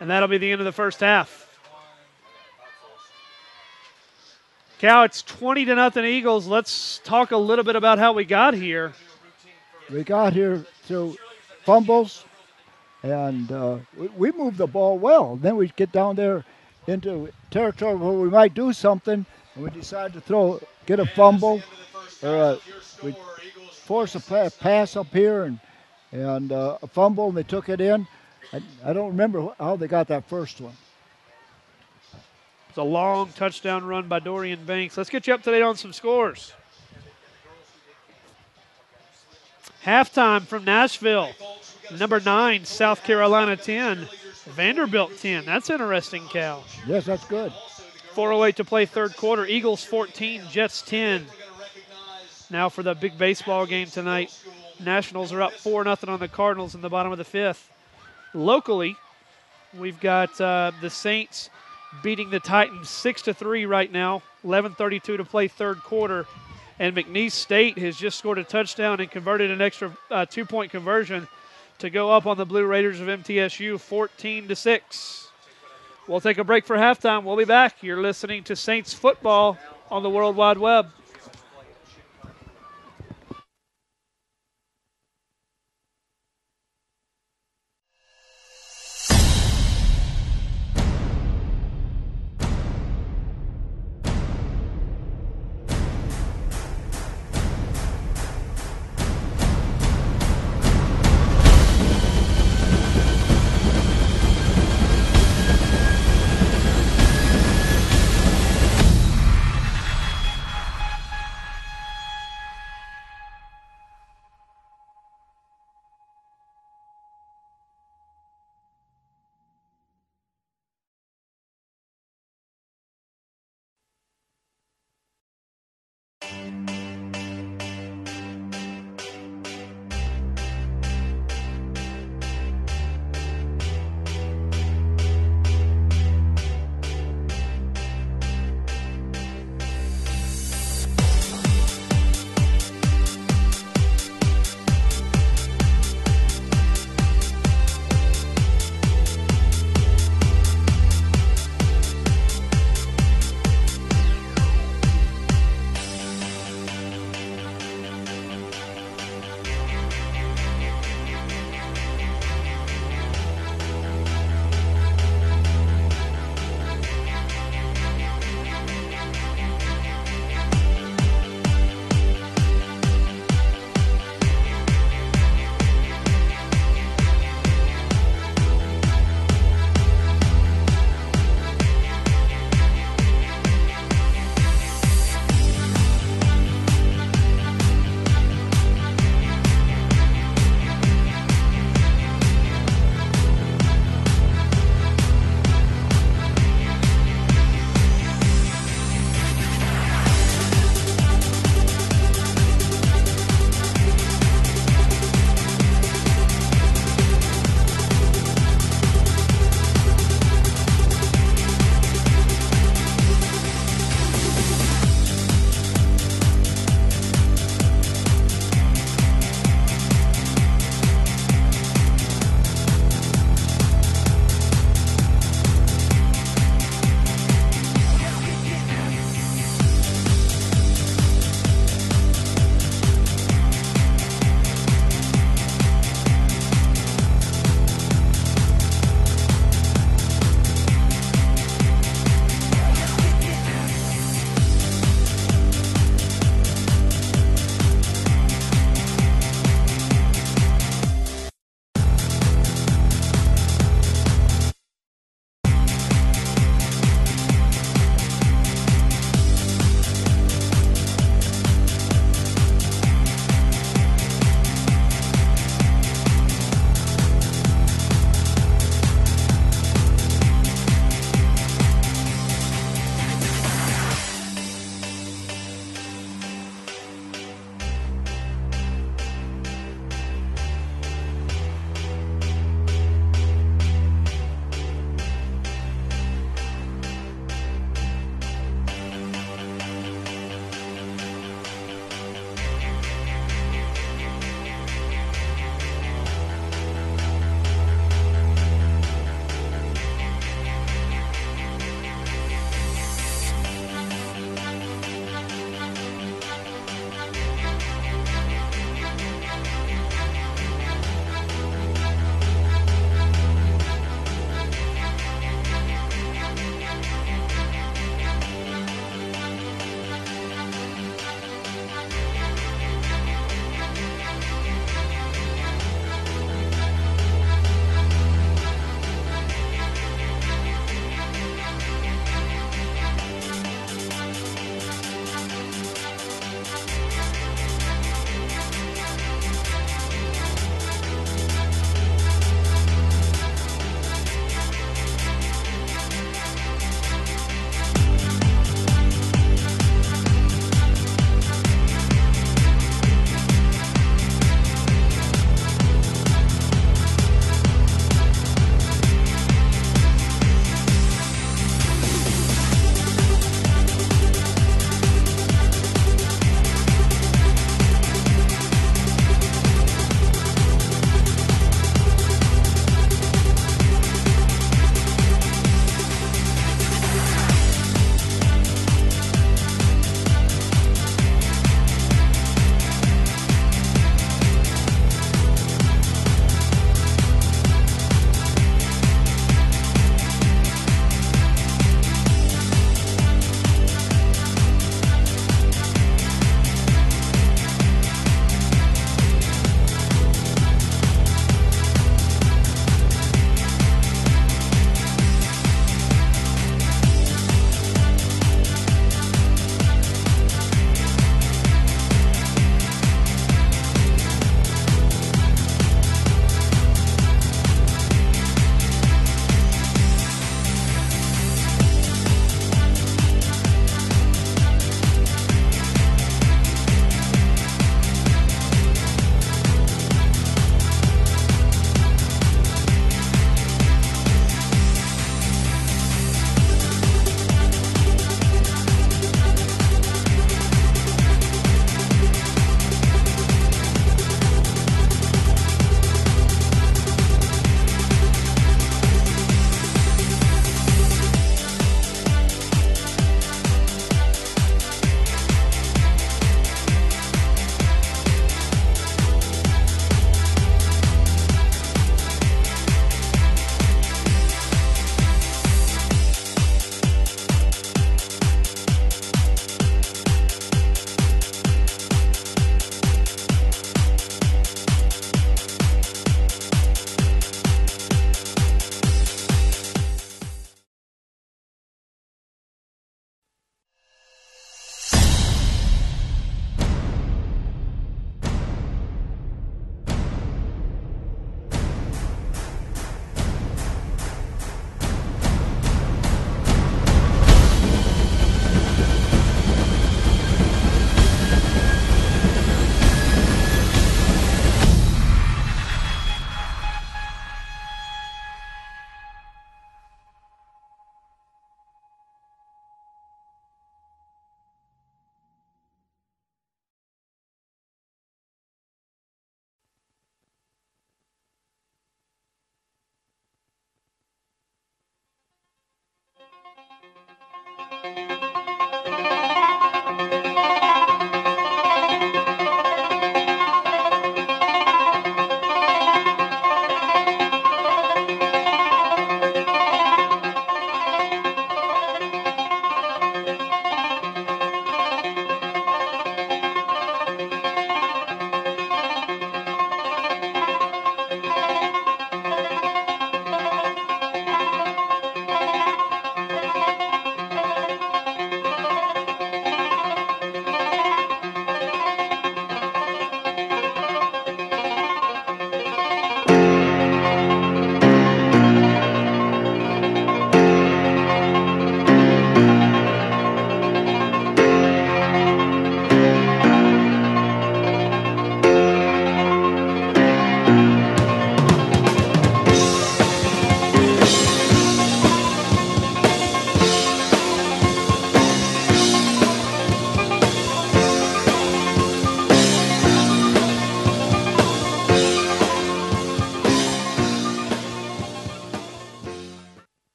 And that'll be the end of the first half. Cal, it's 20-0 Eagles. Let's talk a little bit about how we got here. We got here through fumbles, and we moved the ball well. Then we get down there into territory where we might do something, and we decide to get a fumble, or we force a pass up here and a fumble, and they took it in. I don't remember how they got that first one. It's a long touchdown run by Dorian Banks. Let's get you up to date on some scores. Halftime from Nashville. Number 9, South Carolina 10. Vanderbilt 10. That's interesting, Cal. Yes, that's good. 4:08 to play third quarter. Eagles 14, Jets 10. Now for the big baseball game tonight. Nationals are up 4-0 on the Cardinals in the bottom of the fifth. Locally, we've got the Saints beating the Titans 6-3 right now. 11:32 to play third quarter. And McNeese State has just scored a touchdown and converted an extra 2-point conversion to go up on the Blue Raiders of MTSU 14-6. We'll take a break for halftime. We'll be back. You're listening to Saints football on the World Wide Web.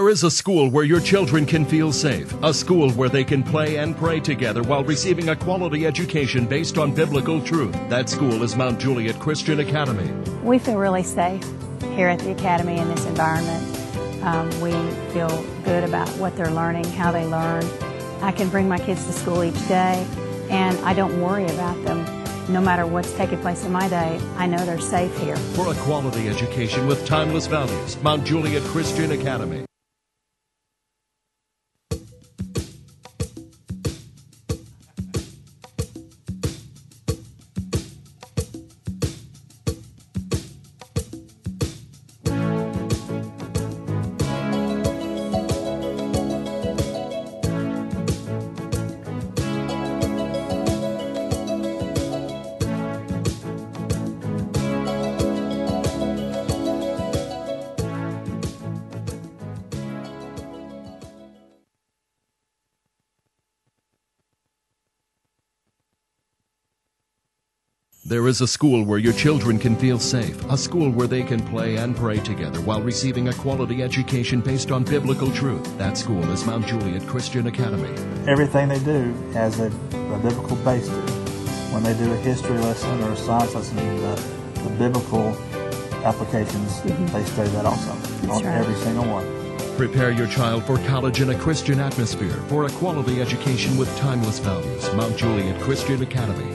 There is a school where your children can feel safe, a school where they can play and pray together while receiving a quality education based on biblical truth. That school is Mount Juliet Christian Academy. We feel really safe here at the Academy in this environment. We feel good about what they're learning, how they learn. I can bring my kids to school each day, and I don't worry about them. No matter what's taking place in my day, I know they're safe here. For a quality education with timeless values, Mount Juliet Christian Academy. There is a school where your children can feel safe, a school where they can play and pray together while receiving a quality education based on biblical truth. That school is Mount Juliet Christian Academy. Everything they do has a biblical base to it. When they do a history lesson or a science lesson, the biblical applications, they study that also on every single one. Prepare your child for college in a Christian atmosphere, for a quality education with timeless values. Mount Juliet Christian Academy.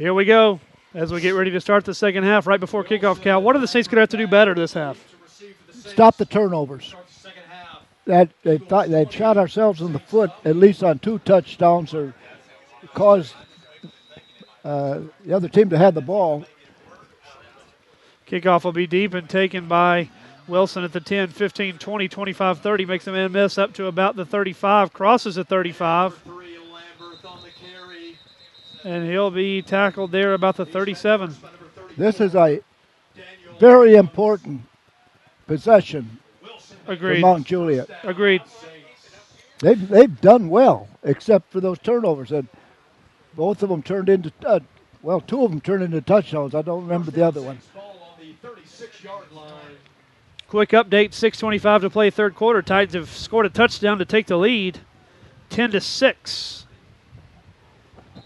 Here we go as we get ready to start the second half right before kickoff, Cal. What are the Saints going to have to do better this half? Stop the turnovers. They'd shot ourselves in the foot at least on 2 touchdowns or caused the other team to have the ball. Kickoff will be deep and taken by Wilson at the 10, 15, 20, 25, 30. Makes the man miss up to about the 35. Crosses the 35. And he'll be tackled there about the 37. This is a very important possession Agreed. for Mount Juliet. Agreed. They've done well, except for those turnovers. And both of them turned into, 2 of them turned into touchdowns. I don't remember the other one. Quick update, 6:25 to play third quarter. Titans have scored a touchdown to take the lead, 10-6.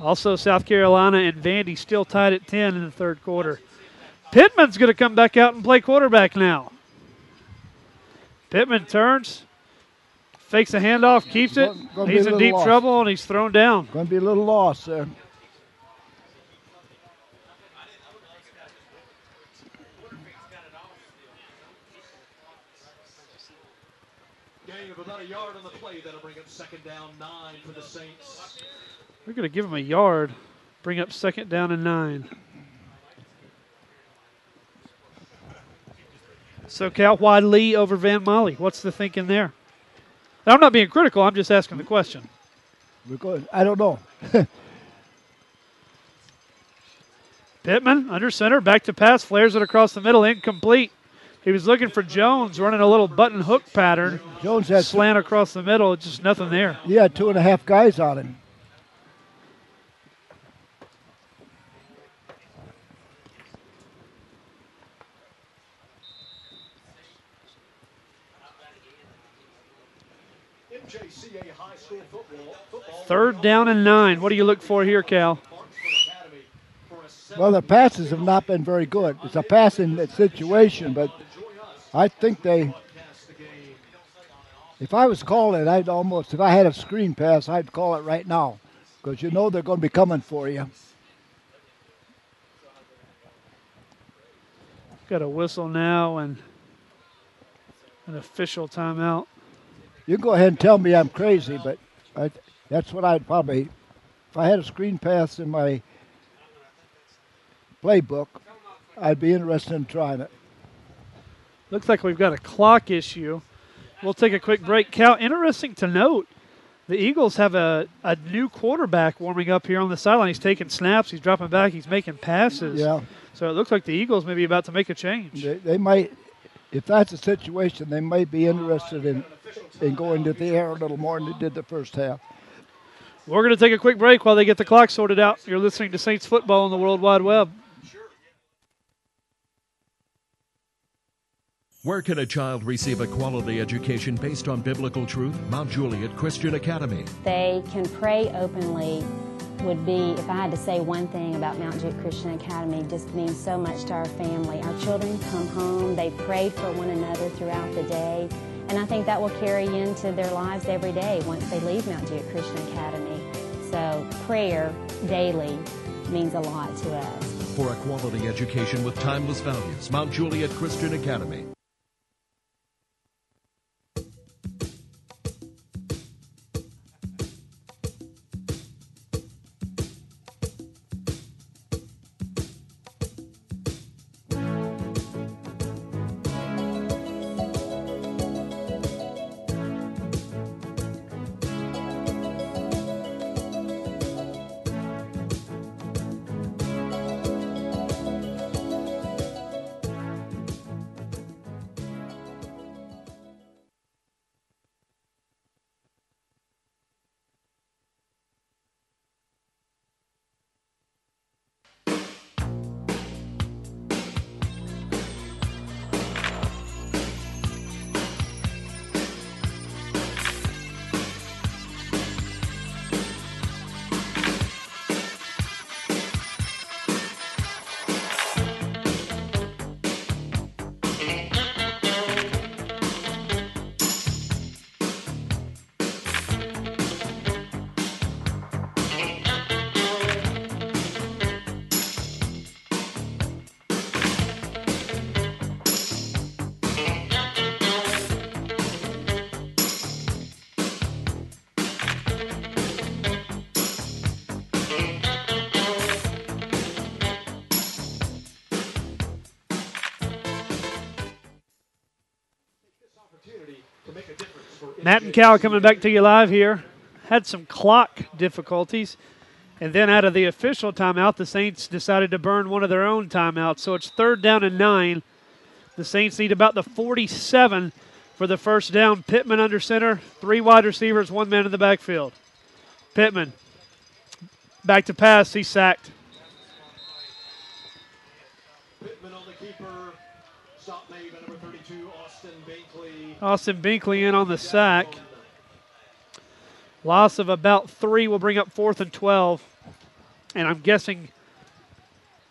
Also, South Carolina and Vandy still tied at 10 in the third quarter. Pittman's going to come back out and play quarterback now. Pittman turns, fakes a handoff, keeps it. He's in deep trouble, and he's thrown down. Going to be a little loss there. Gain of about a yard on the play. That'll bring up second down 9 for the Saints. We're going to give him a yard, bring up second down and 9. So, Cal, why Lee over Van Molly? What's the thinking there? Now, I'm not being critical. I'm just asking the question. We're going. I don't know. Pittman under center, back to pass, flares it across the middle, incomplete. He was looking for Jones, running a little button hook pattern. Jones had slant across the middle, just nothing there. He had 2.5 guys on him. MJCA high school football. Third down and 9. What do you look for here, Cal? Well, the passes have not been very good. It's a passing situation, but I think if I was calling it, if I had a screen pass, I'd call it right now because you know they're going to be coming for you. Got a whistle now and an official timeout. You go ahead and tell me I'm crazy, but that's what I'd probably, if I had a screen pass in my playbook, I'd be interested in trying it. Looks like we've got a clock issue. We'll take a quick break. Cal, interesting to note, the Eagles have a new quarterback warming up here on the sideline. He's taking snaps, he's dropping back, he's making passes. Yeah. So it looks like the Eagles may be about to make a change. They might, if that's the situation, they might be interested in going to the air a little more than they did the first half. We're going to take a quick break while they get the clock sorted out. You're listening to Saints Football on the World Wide Web. Where can a child receive a quality education based on biblical truth? Mount Juliet Christian Academy. They can pray openly would be, if I had to say one thing about Mount Juliet Christian Academy, it just means so much to our family. Our children come home, they pray for one another throughout the day, and I think that will carry into their lives every day once they leave Mount Juliet Christian Academy. So prayer daily means a lot to us. For a quality education with timeless values, Mount Juliet Christian Academy. Matt and Cal coming back to you live here. Had some clock difficulties. And then out of the official timeout, the Saints decided to burn one of their own timeouts. So it's 3rd down and 9. The Saints need about the 47 for the first down. Pittman under center, 3 wide receivers, 1 man in the backfield. Pittman back to pass. He's sacked. Pittman on the keeper. Stop made by number 32, Austin Binkley. Austin Binkley in on the sack. Loss of about 3 will bring up 4th and 12. And I'm guessing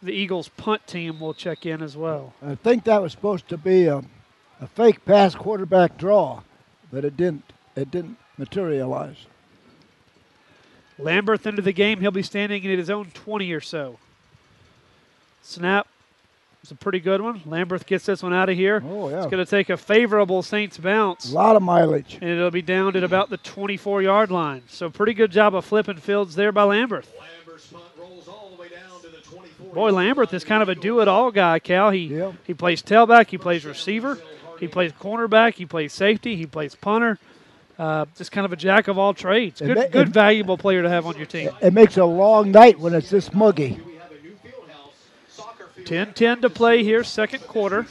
the Eagles punt team will check in as well. I think that was supposed to be a fake pass quarterback draw, but it didn't materialize. Lamberth into the game. He'll be standing at his own 20 or so. Snap. It's a pretty good one. Lamberth gets this one out of here. Oh, yeah. It's going to take a favorable Saints bounce. A lot of mileage. And it'll be down at about the 24-yard line. So pretty good job of flipping fields there by Lamberth. Lamberth's punt rolls all the way down to the 24. Boy, Lamberth is kind of a do-it-all guy, Cal. He plays tailback. He plays receiver. He plays cornerback. He plays safety. He plays punter. Just kind of a jack of all trades. Good, valuable player to have on your team. It makes a long night when it's this muggy. 10-10 to play here, second quarter.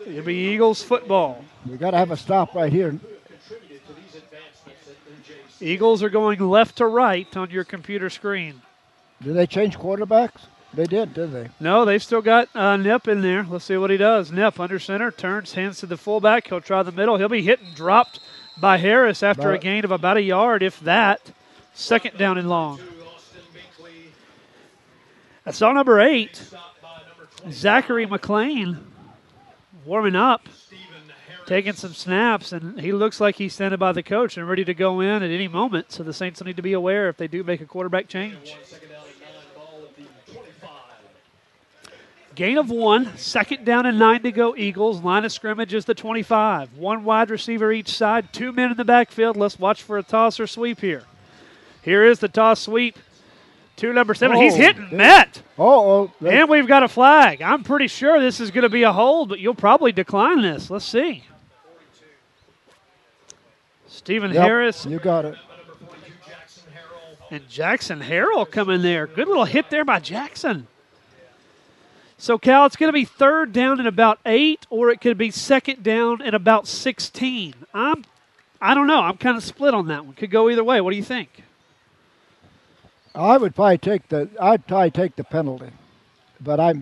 It'll be Eagles football. We got to have a stop right here. Eagles are going left to right on your computer screen. Did they change quarterbacks? They did they? No, they've still got Nip in there. Let's see what he does. Nip under center, turns, hands to the fullback. He'll try the middle. He'll be hit and dropped by Harris after a gain of about a yard, if that. 2nd down and long. That's all number 8. Zachary McLean warming up, taking some snaps, and he looks like he's standing by the coach and ready to go in at any moment. So the Saints will need to be aware if they do make a quarterback change. Gain of 1, 2nd down and 9 to go, Eagles. Line of scrimmage is the 25. 1 wide receiver each side, 2 men in the backfield. Let's watch for a toss or sweep here. Here is the toss sweep. To number 7. He's hit and met. And we've got a flag. I'm pretty sure this is going to be a hold, but you'll probably decline this. Let's see. Stephen Harris. You got it. And Jackson Harrell coming there. Good little hit there by Jackson. So, Cal, it's going to be 3rd down and about 8, or it could be 2nd down and about 16. I don't know. I'm kind of split on that one. Could go either way. What do you think? I'd probably take the penalty, but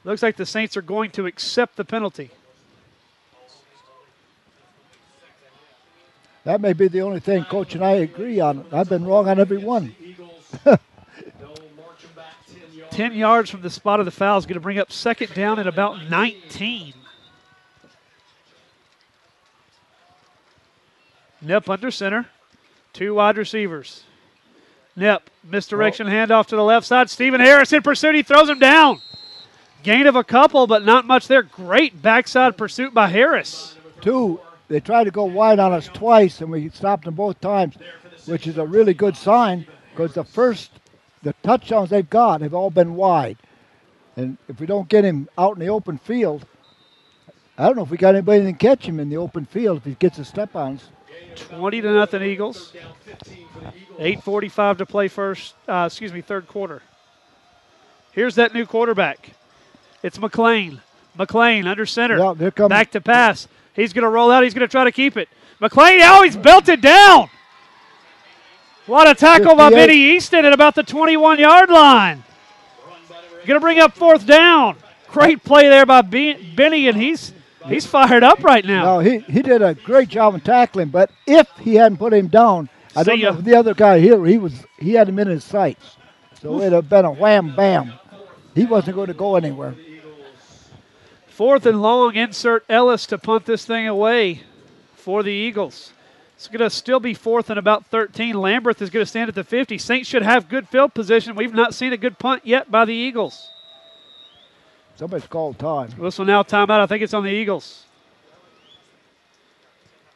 looks like the Saints are going to accept the penalty. That may be the only thing Coach and I agree on. I've been wrong on every one. 10 yards from the spot of the foul is going to bring up 2nd down at about 19. Nip under center. 2 wide receivers. Nip, misdirection handoff to the left side. Stephen Harris in pursuit. He throws him down. Gain of a couple, but not much there. Great backside pursuit by Harris. 2, they tried to go wide on us twice, and we stopped them both times, which is a really good sign because the touchdowns they've got have all been wide. And if we don't get him out in the open field, I don't know if we got anybody that can catch him in the open field if he gets a step-ons. 20-0 Eagles. 8:45 to play third quarter. Here's that new quarterback. It's McLean. McLean under center. Yeah, here comes. Back to pass. He's going to roll out. He's going to try to keep it. McLean, he's belted down. What a tackle by Benny Easton at about the 21-yard line. Going to bring up 4th down. Great play there by Benny, and he's fired up right now. No, he did a great job of tackling, but if he hadn't put him down, I don't know if the other guy here, he had him in his sights. So it would have been a wham-bam. He wasn't going to go anywhere. 4th and long, insert Ellis to punt this thing away for the Eagles. It's going to still be 4th and about 13. Lamberth is going to stand at the 50. Saints should have good field position. We've not seen a good punt yet by the Eagles. Somebody's called time. This will now timeout. I think it's on the Eagles.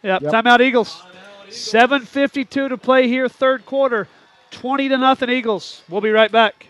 Yep. Timeout Eagles. 7:52 to play here, third quarter. 20-0 Eagles. We'll be right back.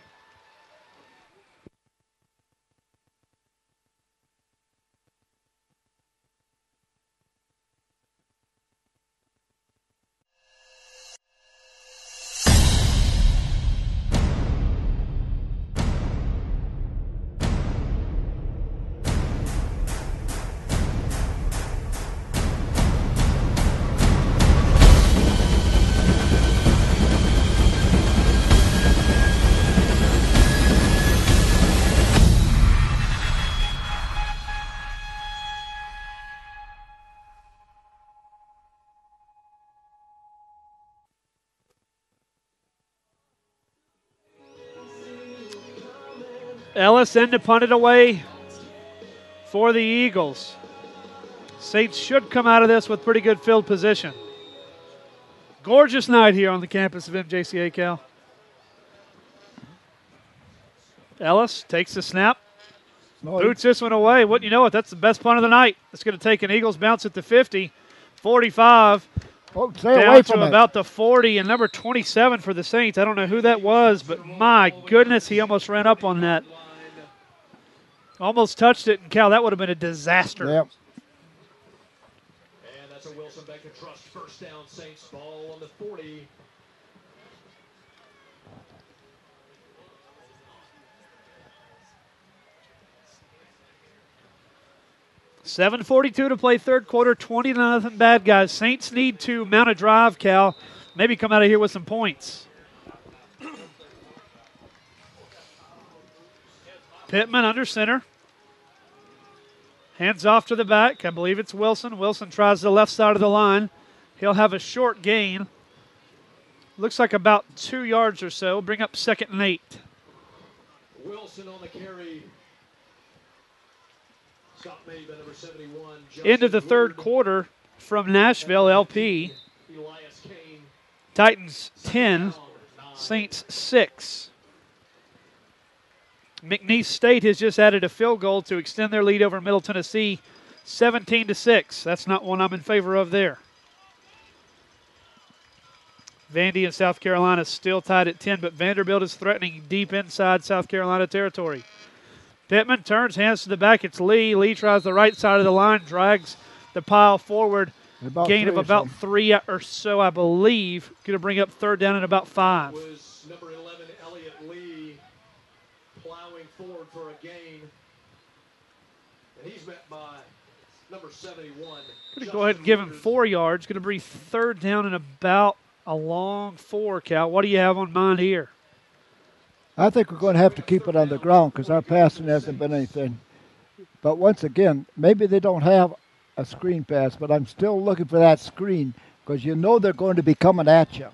Ellis in to punt it away for the Eagles. Saints should come out of this with pretty good field position. Gorgeous night here on the campus of MJCA, Cal. Ellis takes the snap. Boots this one away. Wouldn't you know it? That's the best punt of the night. It's going to take an Eagles bounce at the 50, 45, down to about the 40, and number 27 for the Saints. I don't know who that was, but my goodness, he almost ran up on that. Almost touched it, and Cal, that would have been a disaster. Yep. And that's a Wilson Bank and Trust first down. Saints ball on the 40. $7:42 to play third quarter, 20-0 bad guys. Saints need to mount a drive, Cal. Maybe come out of here with some points. Pittman under center. Hands off to the back. I believe it's Wilson. Wilson tries the left side of the line. He'll have a short gain. Looks like about 2 yards or so. Bring up 2nd and 8. Wilson on the carry. Stop made by number 71. Into the third quarter from Nashville, LP. Elias Kane. Titans 10, Saints 6. McNeese State has just added a field goal to extend their lead over Middle Tennessee, 17-6. That's not one I'm in favor of there. Vandy and South Carolina still tied at 10, but Vanderbilt is threatening deep inside South Carolina territory. Pittman turns, hands to the back. It's Lee. Lee tries the right side of the line, drags the pile forward. Gain of about 3 or so, I believe. Going to bring up third down and about 5. Was number 11, Elliott Lee, plowing forward for a gain. And he's met by number 71. Going to go ahead and give him 4 yards. Going to be third down and about a long 4, Cal. What do you have on mind here? I think we're going to have to keep it on the ground because our passing hasn't been anything. But once again, maybe they don't have a screen pass, but I'm still looking for that screen because you know they're going to be coming at you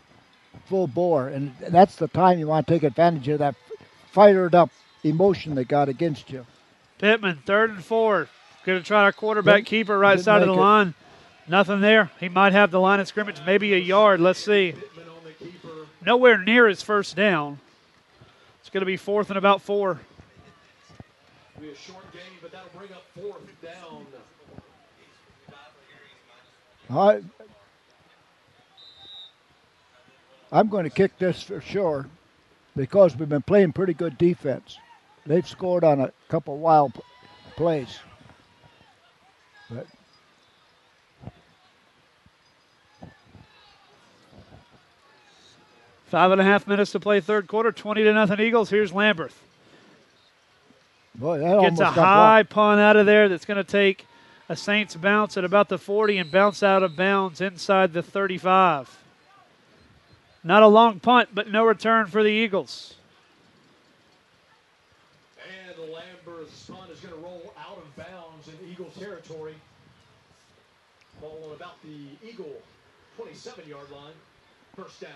full bore, and that's the time you want to take advantage of that fired up emotion they got against you. Pittman, 3rd and 4. Going to try our quarterback keeper right side of the line. Nothing there. He might have the line of scrimmage, maybe a yard. Let's see. Nowhere near his first down. It's going to be 4th and about 4. Be a short game, but that'll bring up 4th down. I'm going to kick this for sure because we've been playing pretty good defense. They've scored on a couple wild plays. But 5.5 minutes to play third quarter, 20-0 Eagles. Here's Lamberth. Boy, that gets a high punt out of there that's going to take a Saints bounce at about the 40 and bounce out of bounds inside the 35. Not a long punt, but no return for the Eagles. And Lamberth's punt is going to roll out of bounds in Eagles territory. Ball on about the Eagle 27-yard line. First down.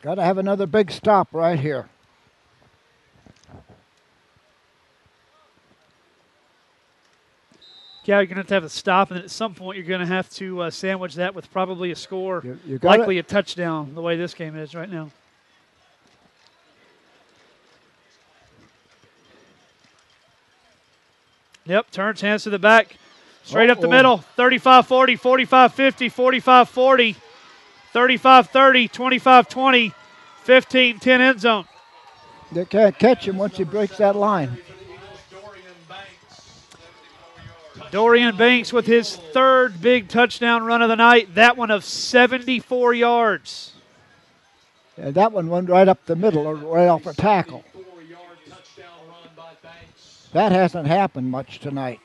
Got to have another big stop right here. Yeah, you're going to have a stop, and at some point you're going to have to sandwich that with probably a score, likely a touchdown, the way this game is right now. Yep, turns, hands to the back, straight up the middle, 35-40, 45-50, 45-40, 35-30, 25-20, 15-10 end zone. They can't catch him once he breaks that line. Dorian Banks with his 3rd big touchdown run of the night, that one of 74 yards. And that one went right up the middle, or right off a tackle. That hasn't happened much tonight.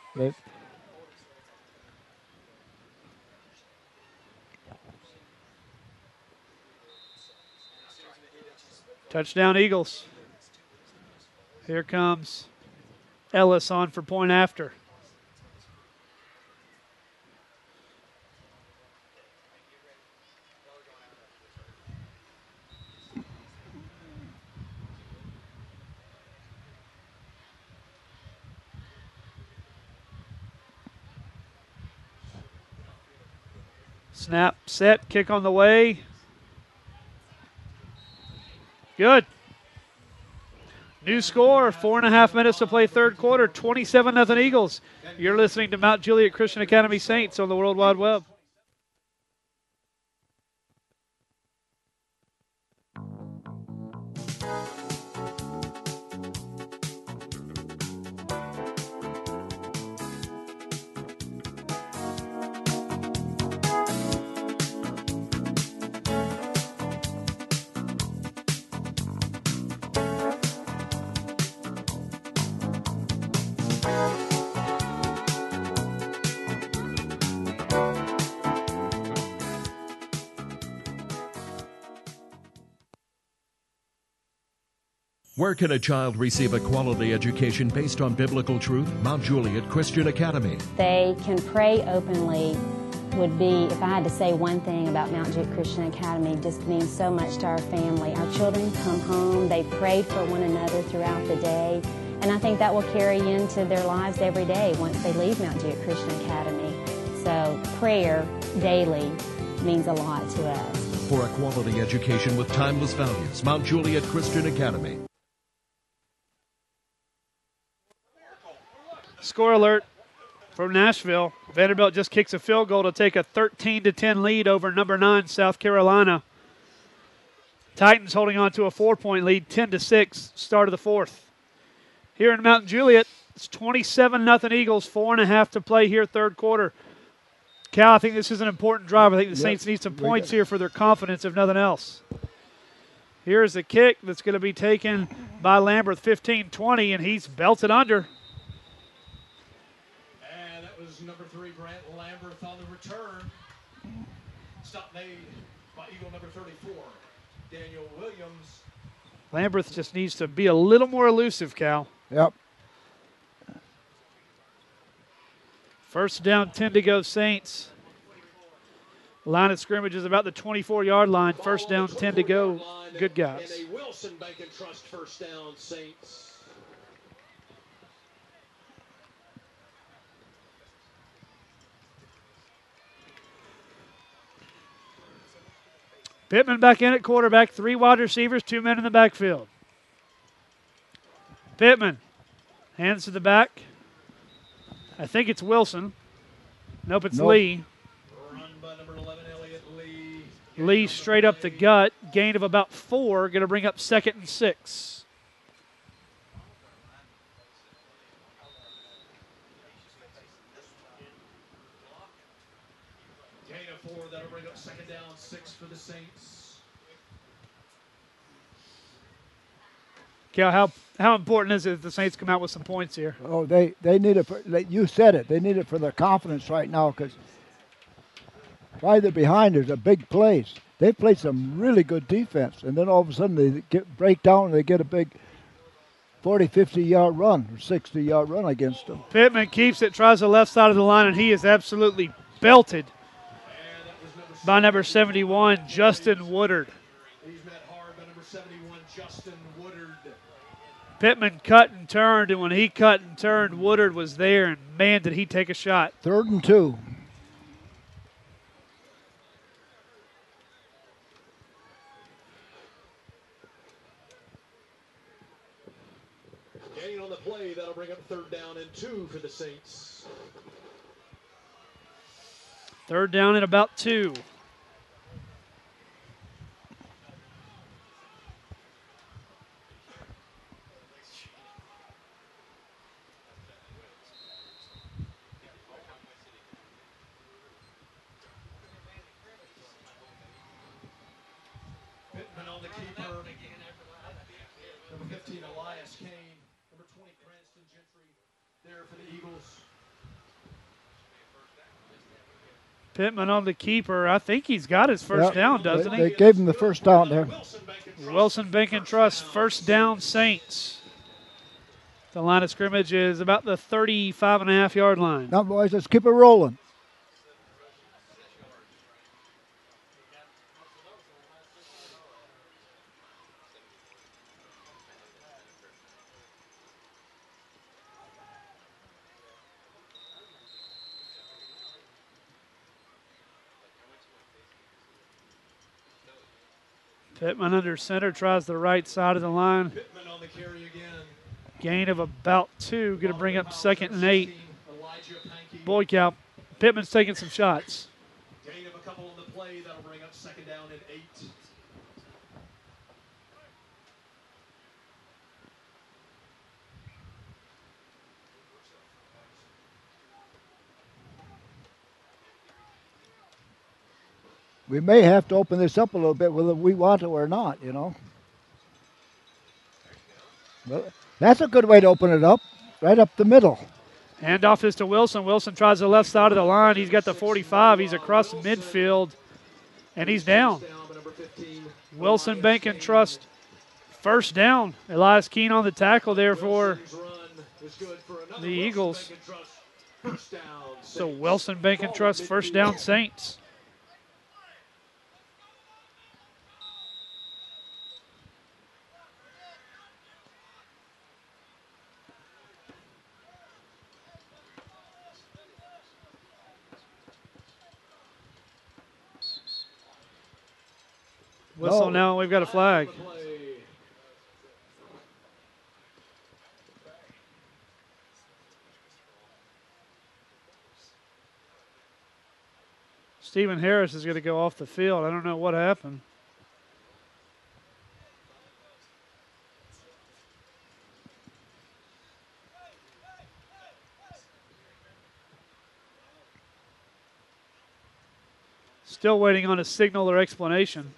Touchdown Eagles. Here comes Ellis on for point after. Snap, set, kick on the way. Good. New score, 4.5 minutes to play third quarter, 27-0 Eagles. You're listening to Mount Juliet Christian Academy Saints on the World Wide Web. Where can a child receive a quality education based on biblical truth? Mount Juliet Christian Academy. They can pray openly would be, if I had to say one thing about Mount Juliet Christian Academy, just means so much to our family. Our children come home, they pray for one another throughout the day, and I think that will carry into their lives every day once they leave Mount Juliet Christian Academy. So prayer daily means a lot to us. For a quality education with timeless values, Mount Juliet Christian Academy. Score alert from Nashville. Vanderbilt just kicks a field goal to take a 13-10 lead over number 9, South Carolina. Titans holding on to a 4-point lead, 10-6, start of the fourth. Here in Mount Juliet, it's 27-0 Eagles, 4.5 to play here, third quarter. Cal, I think this is an important drive. I think the Saints need some points here for their confidence, if nothing else. Here's a kick that's going to be taken by Lambert, 15-20, and he's belted under. Number 3, Grant Lamberth on the return. Stop made by Eagle number 34, Daniel Williams. Lamberth just needs to be a little more elusive, Cal. Yep. First down, 10 to go, Saints. Line of scrimmage is about the 24-yard line. First down, 10 to go. Good guys. And a Wilson Bank and Trust first down, Saints. Pittman back in at quarterback, 3 wide receivers, 2 men in the backfield. Pittman hands to the back. I think it's Wilson. Nope, it's Lee. Run by number 11, Elliott Lee. Lee straight up the gut, gain of about 4, going to bring up 2nd and 6. Gain of 4, that'll bring up 2nd down, 6 for the Saints. Cal, how important is it that the Saints come out with some points here? Oh, they need it. You said it. They need it for their confidence right now because right there behind there's a big place. They played some really good defense, and then all of a sudden they break down and they get a big 40, 50-yard run or 60-yard run against them. Pittman keeps it, tries the left side of the line, and he is absolutely belted by number 71, Justin Woodard. He's met hard by number 71, Justin Woodard. Pittman cut and turned, and when he cut and turned, Woodard was there, and man, did he take a shot. 3rd and 2. Gain on the play, that'll bring up 3rd down and 2 for the Saints. 3rd down and about 2. Pittman on the keeper. Number 15, Elias Kane. Number 20, Cranston Gentry. There for the Eagles. Pittman on the keeper. I think he's got his first down, doesn't he? They gave him the first down there. Wilson Bank and Trust, first down, Saints. The line of scrimmage is about the 35.5-yard line. Now, boys, let's keep it rolling. Pittman under center, tries the right side of the line. Pittman on the carry again. Gain of about 2, going to bring up 2nd and 8. Boy, Cal, Pittman's taking some shots. Gain of a couple on the play, that'll bring up 2nd down and 8. We may have to open this up a little bit whether we want to or not, you know. Well, that's a good way to open it up, right up the middle. Handoff is to Wilson. Wilson tries the left side of the line. He's got the 45. He's across midfield, and he's down. Wilson Bank and Trust, first down. Elias Keene on the tackle there for the Eagles. So Wilson Bank and Trust, first down Saints. Whistle now, we've got a flag. Stephen Harris is going to go off the field. I don't know what happened. Still waiting on a signal or explanation.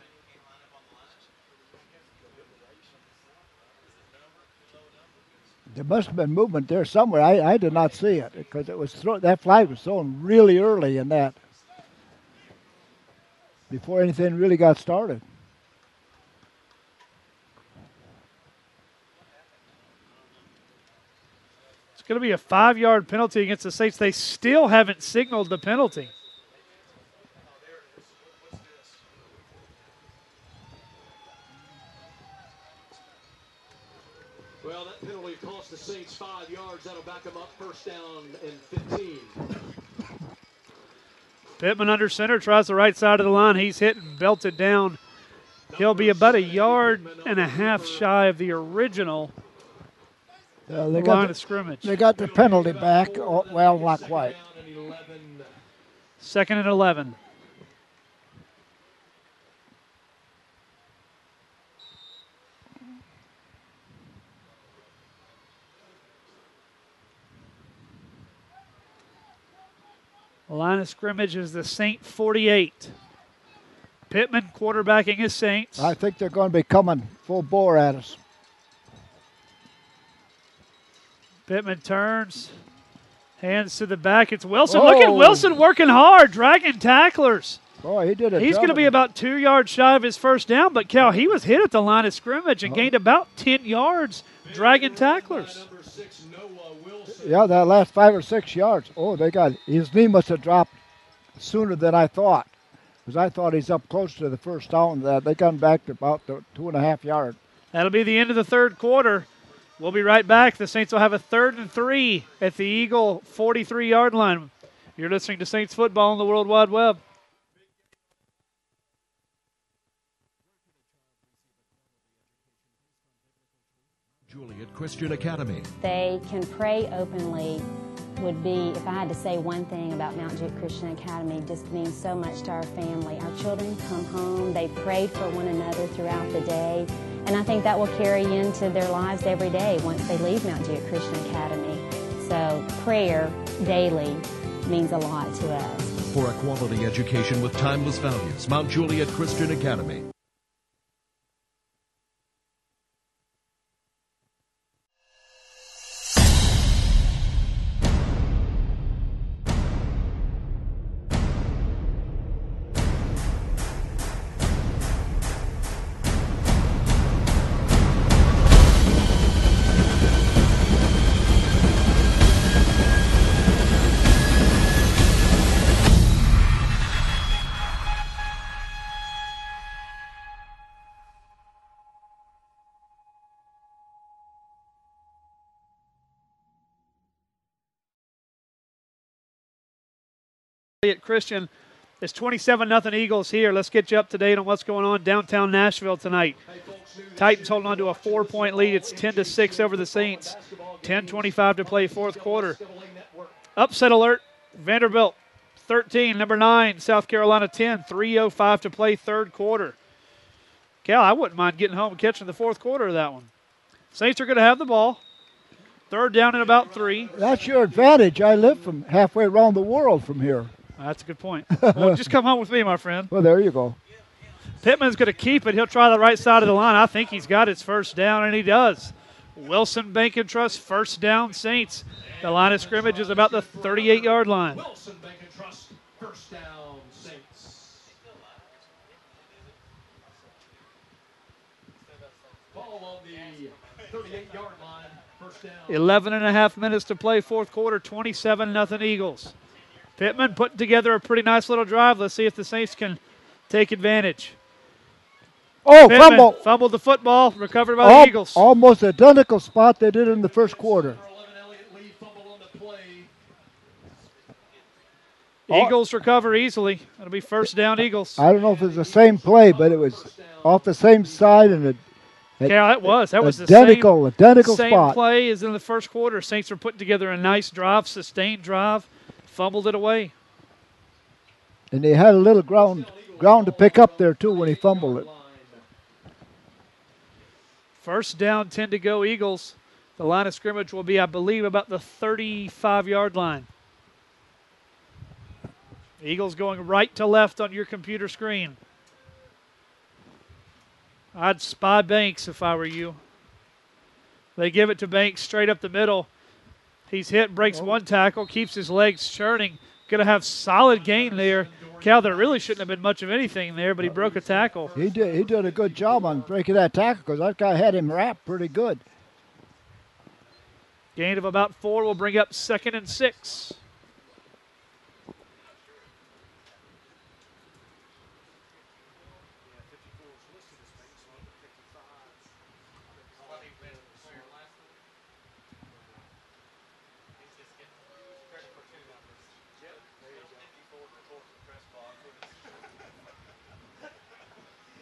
There must have been movement there somewhere. I did not see it because it was that flag was thrown really early in that, before anything really got started. It's going to be a 5-yard penalty against the Saints. They still haven't signaled the penalty. Well, that penalty cost the Saints 5 yards. That'll back them up, first down and 15. Pittman under center, tries the right side of the line. He's hit and belted down. He'll be about 1.5 yards shy of the original line of scrimmage. They got the penalty back. Oh, well, not quite. 2nd and 11. The line of scrimmage is the Saint 48. Pittman quarterbacking his Saints. I think they're going to be coming full bore at us. Pittman turns, hands to the back. It's Wilson. Look at Wilson working hard, dragging tacklers. Boy, he did it. He's going to be about 2 yards shy of his first down, but Cal, he was hit at the line of scrimmage and gained about 10 yards, dragging tacklers. Yeah, that last 5 or 6 yards. Oh, his knee must have dropped sooner than I thought, because I thought he's up close to the first down. They got him back to about the 2.5 yard. That'll be the end of the third quarter. We'll be right back. The Saints will have a 3rd and 3 at the Eagle 43-yard line. You're listening to Saints football on the World Wide Web. Juliet Christian Academy. They can pray openly would be, if I had to say one thing about Mount Juliet Christian Academy, just means so much to our family. Our children come home, they pray for one another throughout the day, and I think that will carry into their lives every day once they leave Mount Juliet Christian Academy. So prayer daily means a lot to us. For a quality education with timeless values, Mount Juliet Christian Academy. Christian It's 27-0 Eagles here. Let's get you up to date on what's going on downtown Nashville tonight. Titans holding on to a 4-point lead. It's 10-6 over the Saints. 10:25 to play fourth quarter. Upset alert. Vanderbilt 13, number 9. South Carolina 10. 3:05 to play third quarter. Cal, I wouldn't mind getting home and catching the fourth quarter of that one. Saints are going to have the ball. Third down and about 3. That's your advantage. I live from halfway around the world from here. That's a good point. Well, just come home with me, my friend. Well, there you go. Pittman's going to keep it. He'll try the right side of the line. I think he's got his first down, and he does. Wilson Bank and Trust, first down, Saints. The line of scrimmage is about the 38-yard line. Wilson Bank and Trust, first down, Saints. Ball on the 38-yard line, first down. 11.5 minutes to play fourth quarter, 27-0 Eagles. Pittman putting together a pretty nice little drive. Let's see if the Saints can take advantage. Oh, Pittman fumble. fumbled the football, recovered by the Eagles. Almost identical spot they did in the first quarter. Eagles recover easily. It'll be first down Eagles. I don't know if it's the same play, but it was off the same side and Yeah, that was the identical same spot. play as in the first quarter. Saints are putting together a nice drive, sustained drive, fumbled it away. And they had a little ground to pick up there too when he fumbled it. First down, 10 to go Eagles. The line of scrimmage will be, I believe, about the 35-yard line. Eagles going right to left on your computer screen. I'd spy Banks if I were you. They give it to Banks straight up the middle. He's hit, breaks one tackle, keeps his legs churning. Going to have solid gain there. Cal, there really shouldn't have been much of anything there, but he broke a tackle. He did a good job on breaking that tackle because that guy had him wrapped pretty good. Gain of about 4 will bring up 2nd and 6.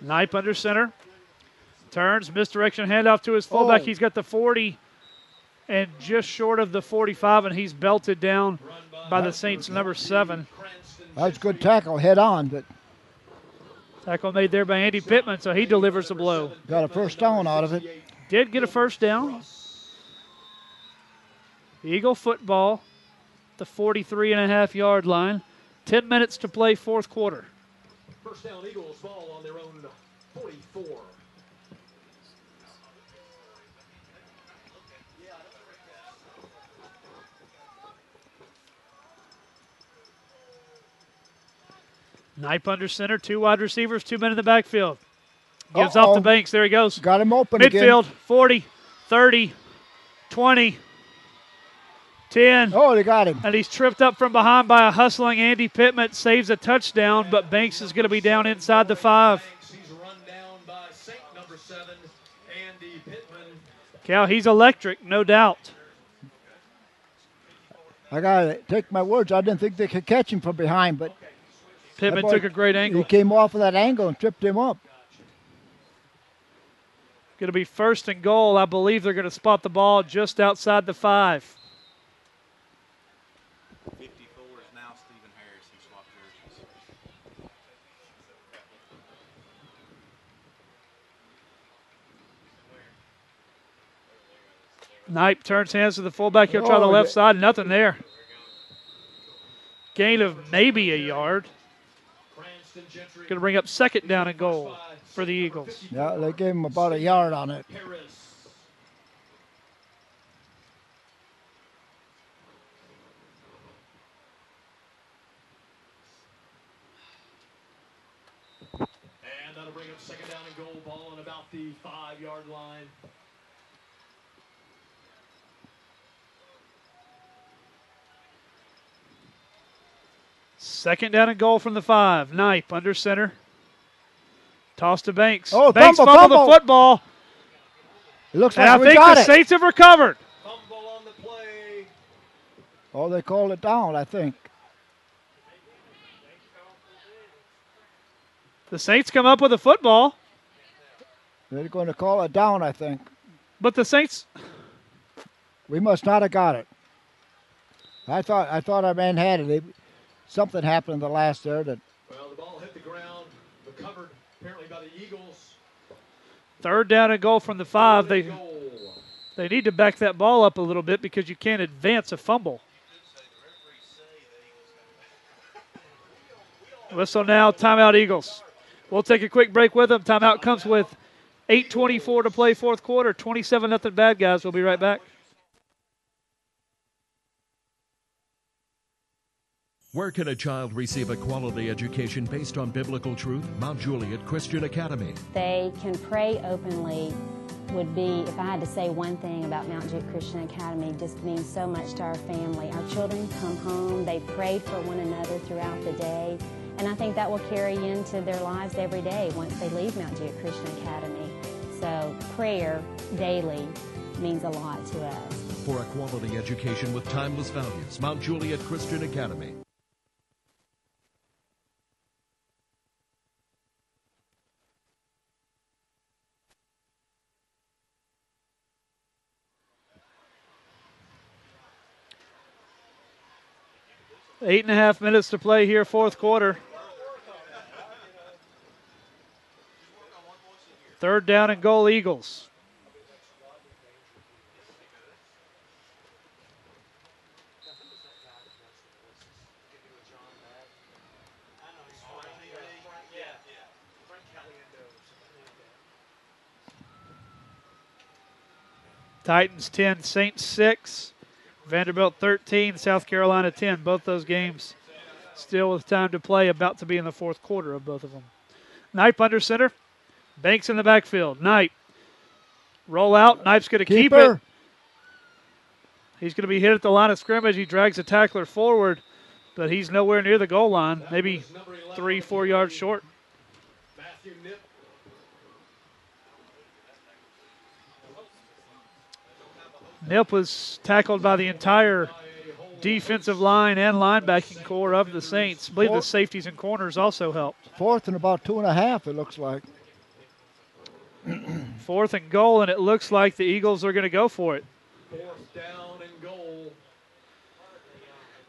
Knipe under center. Turns, misdirection handoff to his fullback. He's got the 40 and just short of the 45, and he's belted down by the Saints' number 7. That's a good tackle, head on, but tackle made there by Andy Pittman, so he delivers a blow. Got a first down out of it. Did get a first down. Eagle football, the 43.5-yard line. 10 minutes to play fourth quarter. First down, Eagles ball on their own 44. Knipe under center, 2 wide receivers, 2 men in the backfield. Gives off the Banks. There he goes. Got him open midfield, again. 40, 30, 20, 10. Oh, they got him. And he's tripped up from behind by a hustling Andy Pittman. Saves a touchdown, but Banks is going to be down inside the 5. He's run down by Saint number 7, Andy Pittman. Cal, he's electric, no doubt. I got to take my words. I didn't think they could catch him from behind, but Pittman took a great angle. He came off of that angle and tripped him up. Going to be first and goal. I believe they're going to spot the ball just outside the 5. 54 is now Stephen Harris. He swapped jerseys. Knipe turns hands to the fullback. He'll try the left side. Nothing there. Gain of maybe a yard. Going to bring up second down and goal for the Eagles. Yeah, they gave him about a yard on it. And that'll bring up second down and goal, ball on about the 5-yard line. Second down and goal from the 5. Knipe under center. Toss to Banks. Oh, Banks fumbled the football. It looks and like I think the Saints have recovered. Fumble on the play. Oh, they called it down, I think. The Saints come up with a football. They're going to call it down, I think. But the Saints... We must not have got it. I thought our man had it. Something happened in the last there that... Well, the ball hit the ground, recovered apparently by the Eagles. 3rd down and goal from the 5. They need to back that ball up a little bit because you can't advance a fumble. Whistle now, timeout Eagles. We'll take a quick break with them. Timeout comes with 8:24 to play 4th quarter. 27-0 Bad Guys. We'll be right back. Where can a child receive a quality education based on biblical truth? Mount Juliet Christian Academy. They can pray openly would be, if I had to say one thing about Mount Juliet Christian Academy, just means so much to our family. Our children come home, they pray for one another throughout the day, and I think that will carry into their lives every day once they leave Mount Juliet Christian Academy. So prayer daily means a lot to us. For a quality education with timeless values, Mount Juliet Christian Academy. Eight and a half minutes to play here, 4th quarter. 3rd down and goal, Eagles. Titans 10, Saints 6. Vanderbilt 13, South Carolina 10. Both those games still with time to play, about to be in the 4th quarter of both of them. Knipe under center. Banks in the backfield. Knipe. Roll out. Knipe's going to keep it. He's going to be hit at the line of scrimmage. He drags a tackler forward, but he's nowhere near the goal line. Maybe 3-4 yards short. Nip was tackled by the entire defensive line and linebacking core of the Saints. I believe the safeties and corners also helped. 4th and about 2.5, it looks like. 4th and goal, and it looks like the Eagles are going to go for it. 4th down and goal.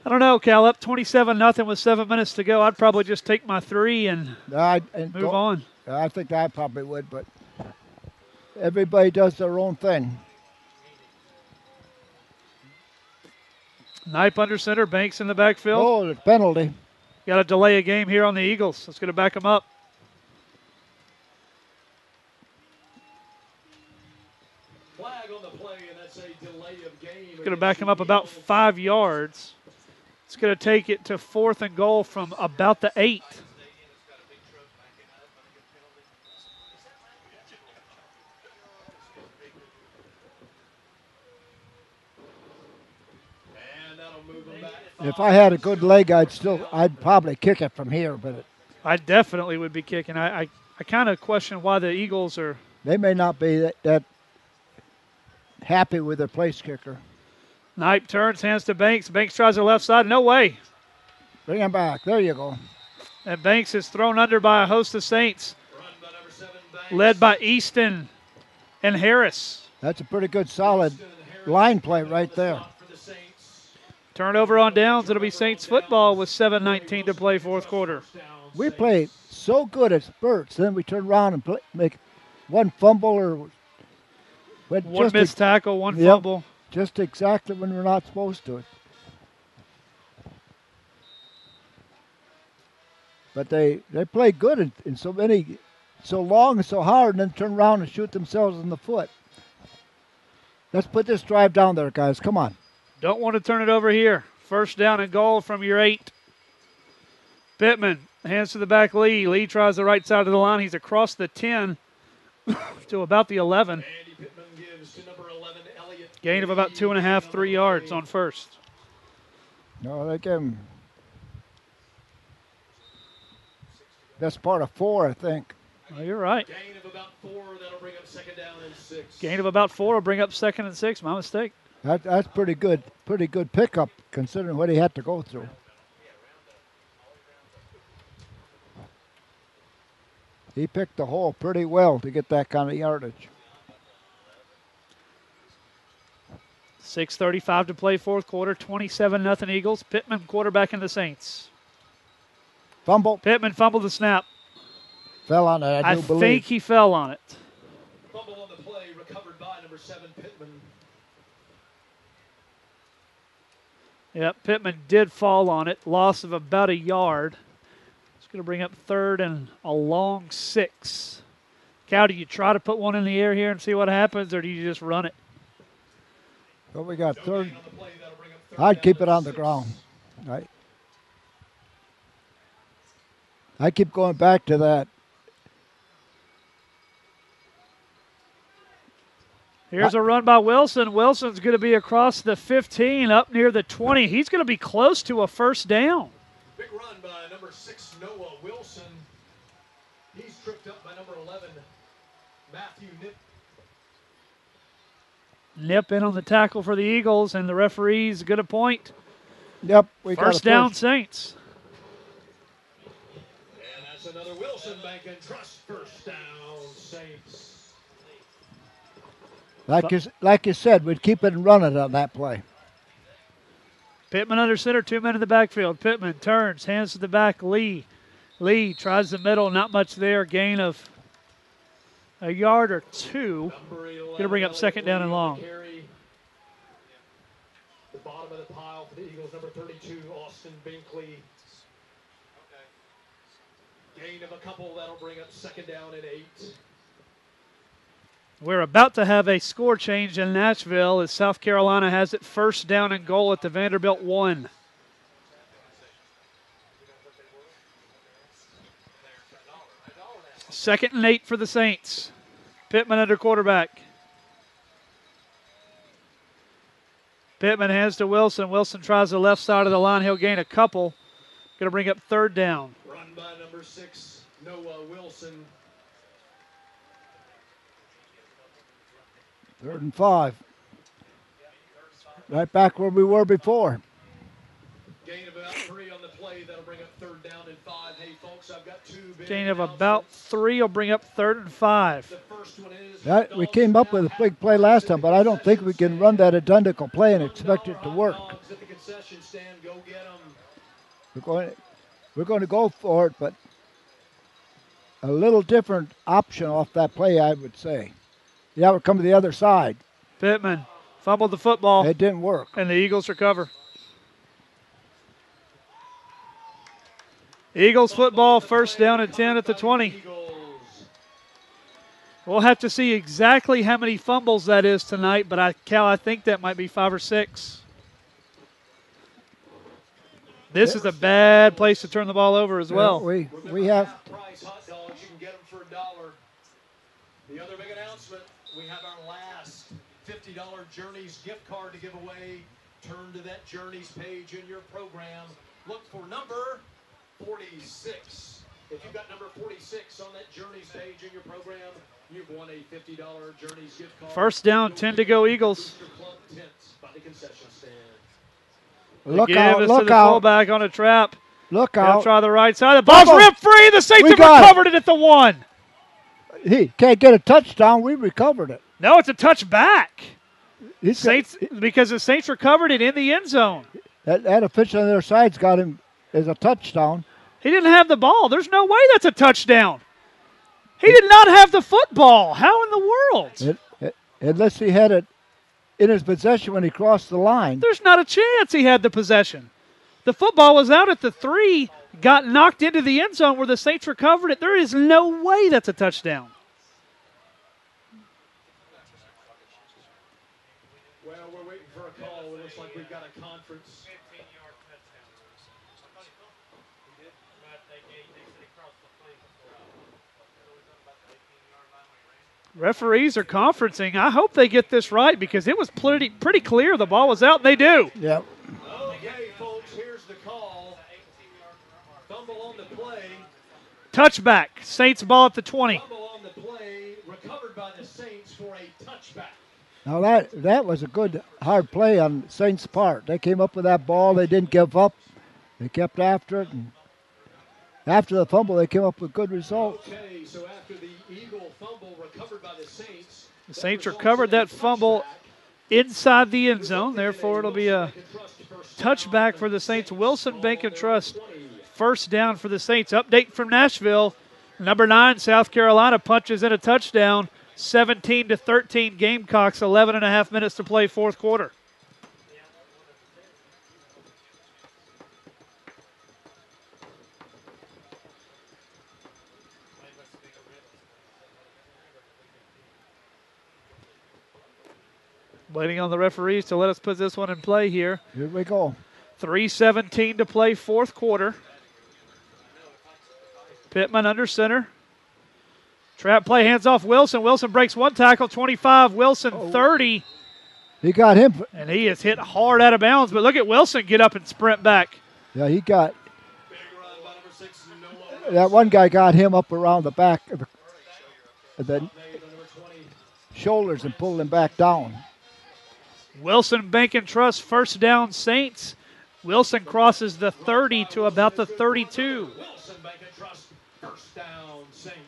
I don't know, Cal. Up 27-0 with 7 minutes to go. I'd probably just take my 3 and move on. I think I probably would, but everybody does their own thing. Knipe under center, Banks in the backfield. Oh, the penalty. Got to delay a game here on the Eagles. That's going to back them up. Flag on the play, and that's a delay of game. It's going to back them up about 5 yards. It's going to take it to 4th and goal from about the 8. If I had a good leg, I'd probably kick it from here, but I definitely would be kicking. I kind of question why the Eagles are. They may not be that happy with their place kicker. Knipe turns, hands to Banks. Banks tries the left side. No way. Bring him back. There you go. And Banks is thrown under by a host of Saints, led by Easton and Harris. That's a pretty good, solid line play right there. Turnover on downs. It'll be Saints football with 7:19 to play 4th quarter. We play so good at spurts, then we turn around and make one fumble or one missed tackle, one fumble. Just exactly when we're not supposed to. But they play good in so long and so hard, and then turn around and shoot themselves in the foot. Let's put this drive down there, guys. Come on. Don't want to turn it over here. 1st down and goal from your 8. Pittman hands to the back Lee. Lee tries the right side of the line. He's across the 10 to about the 11. Gain of about 2.5, 3 yards on 1st. No, they give him. That's part of 4, I think. Well, you're right. Gain of about 4. That'll bring up 2nd down and 6. Gain of about 4 will bring up 2nd and 6. My mistake. That's pretty good. Pretty good pickup considering what he had to go through. He picked the hole pretty well to get that kind of yardage. 6:35 to play, fourth quarter. 27-0 Eagles. Pittman quarterback in the Saints. Fumble. Pittman fumbled the snap. Fell on it, I do believe. I think he fell on it. Fumble on the play, recovered by number 7, Pittman. Yep, Pittman did fall on it. Loss of about a yard. It's going to bring up third and a long 6. Cal, do you try to put one in the air here and see what happens, or do you just run it? Well, we got third. I'd keep it on the ground. Right. I keep going back to that. Here's a run by Wilson. Wilson's going to be across the 15, up near the 20. He's going to be close to a first down. Big run by number 6, Noah Wilson. He's tripped up by number 11, Matthew Nip. Nip in on the tackle for the Eagles, and the referee's going to point. Yep, we got first down Saints. And that's another Wilson bank and trust first down Saints. Like you said, we'd keep it and run it on that play. Pittman under center, 2 men in the backfield. Pittman turns, hands to the back, Lee. Lee tries the middle, not much there. Gain of a yard or 2. Going to bring up second down and long. The bottom of the pile for the Eagles, number 32, Austin Binkley. Gain of a couple, that'll bring up second down and 8. We're about to have a score change in Nashville as South Carolina has it first down and goal at the Vanderbilt 1. Second and 8 for the Saints. Pittman under quarterback. Pittman hands to Wilson. Wilson tries the left side of the line. He'll gain a couple. Going to bring up third down. Run by number 6, Noah Wilson. 3rd and 5. Right back where we were before. Gain of about 3 on the play. That'll bring up third down and 5. Hey, folks, I've got 2 big Gain of about 3 will bring up 3rd and 5. The first one is We came up with a big play last time, but I don't think we can run that identical play and expect it to work. At the concession stand, go get them. We're going to go for it, but a little different option off that play, I would say. Yeah, we're coming to the other side. Pittman fumbled the football. It didn't work. And the Eagles recover. Eagles football, first down and 10 at the 20. We'll have to see exactly how many fumbles that is tonight, but Cal, I think that might be 5 or 6. This is a bad place to turn the ball over as well. We have price hot dogs. You can get them for $1. The other big announcement, we have our last $50 Journeys gift card to give away. Turn to that Journeys page in your program. Look for number 46. If you've got number 46 on that Journeys page in your program, you've won a $50 Journeys gift card. First down, 10 to go Eagles. By the concession stand. Look Give out, us look to the out. fullback on a trap. Look They'll out. try the right side. The ball's Fumble. ripped free. The Saints We have got recovered it at the 1. He can't get a touchdown. We recovered it. No, it's a touchback. He's Saints, because the Saints recovered it in the end zone. that official on their side's got him as a touchdown. He didn't have the ball. There's no way that's a touchdown. He did not have the football. How in the world? Unless he had it in his possession when he crossed the line. There's not a chance he had the possession. The football was out at the 3, got knocked into the end zone where the Saints recovered it. There is no way that's a touchdown. Well, we're waiting for a call. It looks like we've got a conference. Referees are conferencing. I hope they get this right because it was pretty clear the ball was out, and they do. Yep. Okay, folks, here's the call. Fumble on the play. Touchback. Saints ball at the 20. Fumble on the play. Recovered by the Saints for a touchback. Now that was a good hard play on Saints' part. They came up with that ball. They didn't give up. They kept after it. And After the fumble, they came up with good results. Okay, so after the Eagle fumble recovered by the Saints. The Saints recovered that fumble inside the end zone. Therefore, it'll be a touchback for the Saints. Wilson Bank and Trust, first down for the Saints. Update from Nashville. Number 9, South Carolina punches in a touchdown. 17-13 Gamecocks, 11.5 minutes to play, fourth quarter. Waiting on the referees to let us put this one in play here. Here we go. 3:17 to play, fourth quarter. Pittman under center. Trap play, hands off Wilson. Wilson breaks one tackle, 25. Wilson, 30. He got him. And he is hit hard out of bounds. But look at Wilson get up and sprint back. Yeah, he got. That one guy got him up around the back of the shoulders and pulled him back down. Wilson Bank and Trust, first down Saints. Wilson crosses the 30 to about the 32. Wilson Bank and Trust, first down Saints.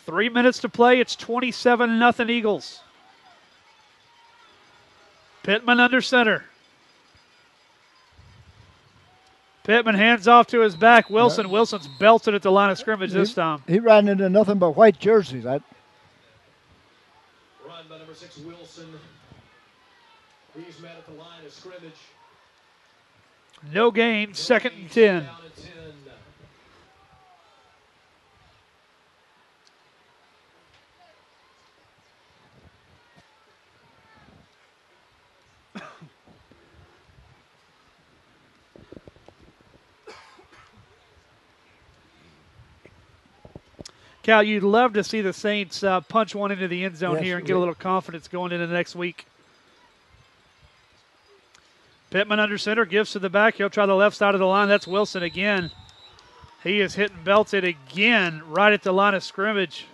3 minutes to play. It's 27-0 Eagles. Pittman under center. Pittman hands off to his back. Wilson. Wilson's belted at the line of scrimmage this time. He ran into nothing but white jerseys. Run by number 6, Wilson. He's met at the line of scrimmage. No gain, 2nd and 10. Down at 10. Cal, you'd love to see the Saints punch one into the end zone Yes, here and get a little confidence going into the next week. Pittman under center, gives to the back. He'll try the left side of the line. That's Wilson again. He is hit and belted again right at the line of scrimmage.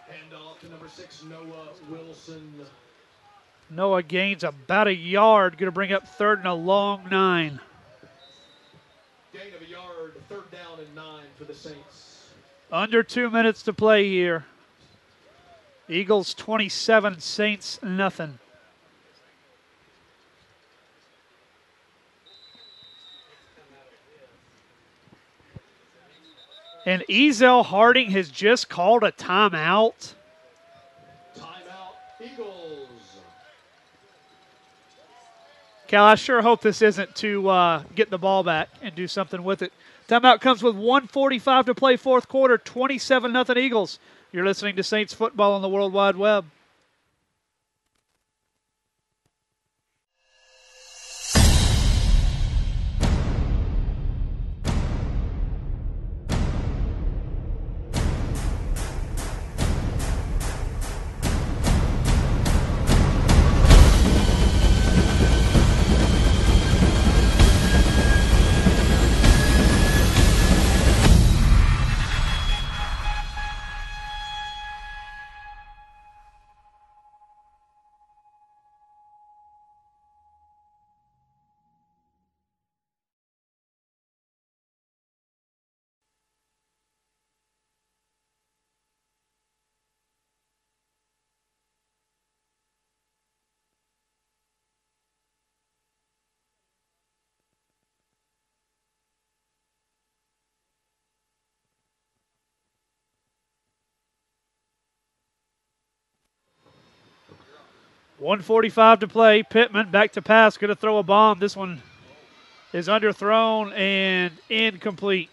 Hand off to number 6, Noah Wilson. Noah gains about a yard. Going to bring up 3rd and a long 9. Gain of a yard, 3rd down and 9 for the Saints. Under 2 minutes to play here. Eagles 27, Saints nothing. And Ezell-Harding has just called a timeout. Timeout, Eagles. Cal, I sure hope this isn't to get the ball back and do something with it. Timeout comes with 1:45 to play, fourth quarter, 27-0 Eagles. You're listening to Saints football on the World Wide Web. .145 to play. Pittman back to pass. Going to throw a bomb. This one is underthrown and incomplete.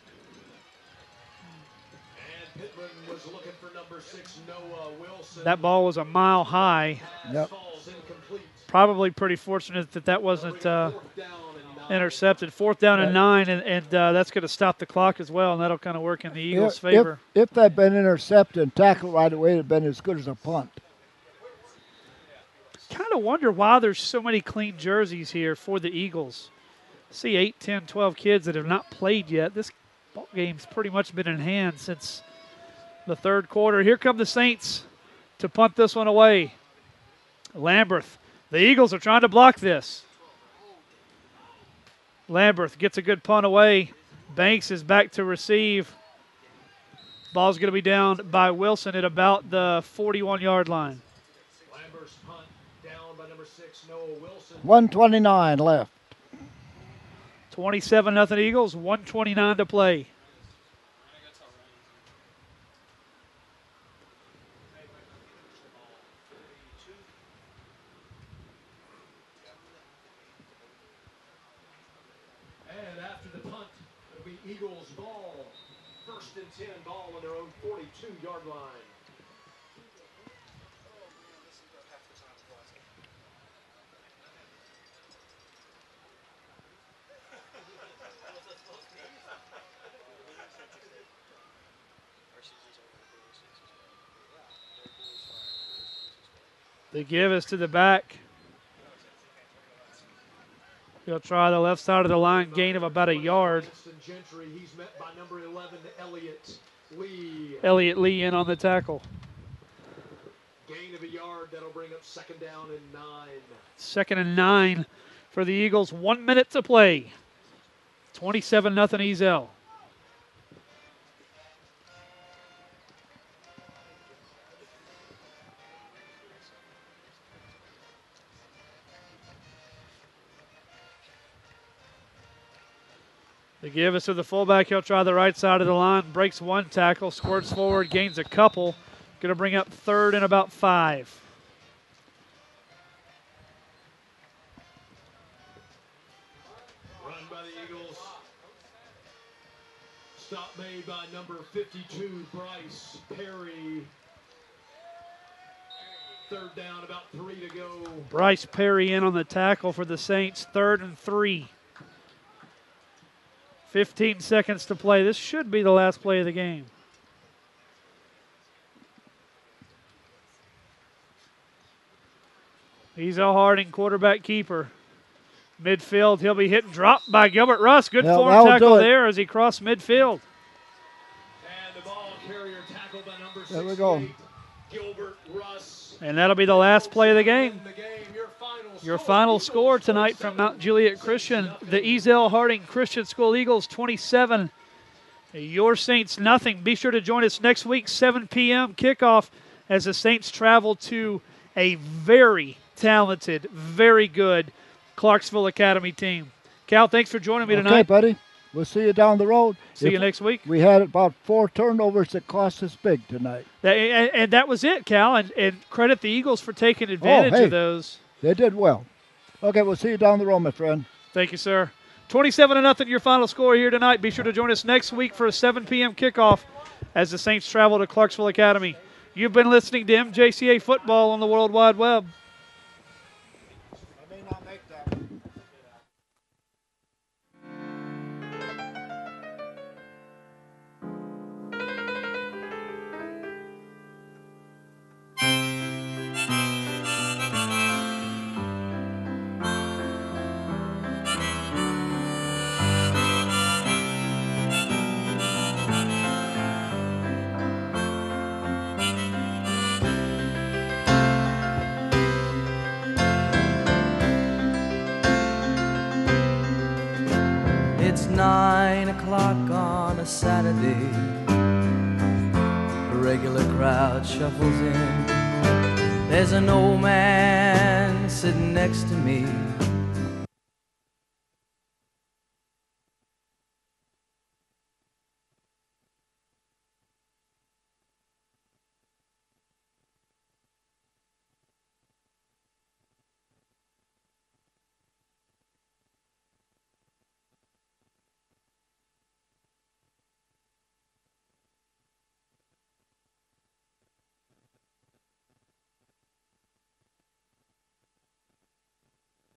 And Pittman was looking for number 6, Noah Wilson. That ball was a mile high. Yep. Falls incomplete. Probably pretty fortunate that wasn't 4th down and 9. intercepted. 4th down and 9, and that's going to stop the clock as well, and that'll kind of work in the Eagles' favor. If that had been intercepted and tackled right away, it would have been as good as a punt. Kind of wonder why there's so many clean jerseys here for the Eagles. See 8, 10, 12 kids that have not played yet. This ball game's pretty much been in hand since the third quarter. Here come the Saints to punt this one away. Lamberth. The Eagles are trying to block this. Lamberth gets a good punt away. Banks is back to receive. Ball's going to be down by Wilson at about the 41-yard line. Lambert's punt down by number 6, Noah Wilson. 1:29 left. 27-0 Eagles, 1:29 to play. And after the punt, it'll be Eagles ball. 1st and 10, ball on their own 42-yard line. The give is to the back. He'll try the left side of the line, gain of about a yard. Gentry, he's met by number 11, Elliott Lee. Elliott Lee in on the tackle. Gain of a yard, that'll bring up 2nd down and 9. 2nd and 9 for the Eagles. 1 minute to play. 27-0 Ezell. The give is to the fullback. He'll try the right side of the line. Breaks one tackle. Squirts forward. Gains a couple. Going to bring up 3rd and about 5. Run by the Eagles. Stop made by number 52, Bryce Perry. 3rd down, about 3 to go. Bryce Perry in on the tackle for the Saints. 3rd and 3. 15 seconds to play. This should be the last play of the game. Ezell-Harding, quarterback keeper. Midfield, he'll be hit and dropped by Gilbert Russ. Good form tackle there as he crossed midfield. And the ball carrier tackled by number 68, there we go. Gilbert Russ. And that'll be the last play of the game. Your final score tonight from Mount Juliet Christian, the Ezell-Harding Christian School Eagles 27, your Saints nothing. Be sure to join us next week, 7 p.m. kickoff as the Saints travel to a very talented, very good Clarksville Academy team. Cal, thanks for joining me tonight. Okay, buddy. We'll see you down the road. See you next week. We had about 4 turnovers that cost us big tonight. And that was it, Cal, and credit the Eagles for taking advantage of those. They did well. Okay, we'll see you down the road, my friend. Thank you, sir. 27-0 your final score here tonight. Be sure to join us next week for a 7 p.m. kickoff as the Saints travel to Clarksville Academy. You've been listening to MJCA Football on the World Wide Web. I may not make that. It's 9 o'clock on a Saturday. A regular crowd shuffles in. There's an old man sitting next to me.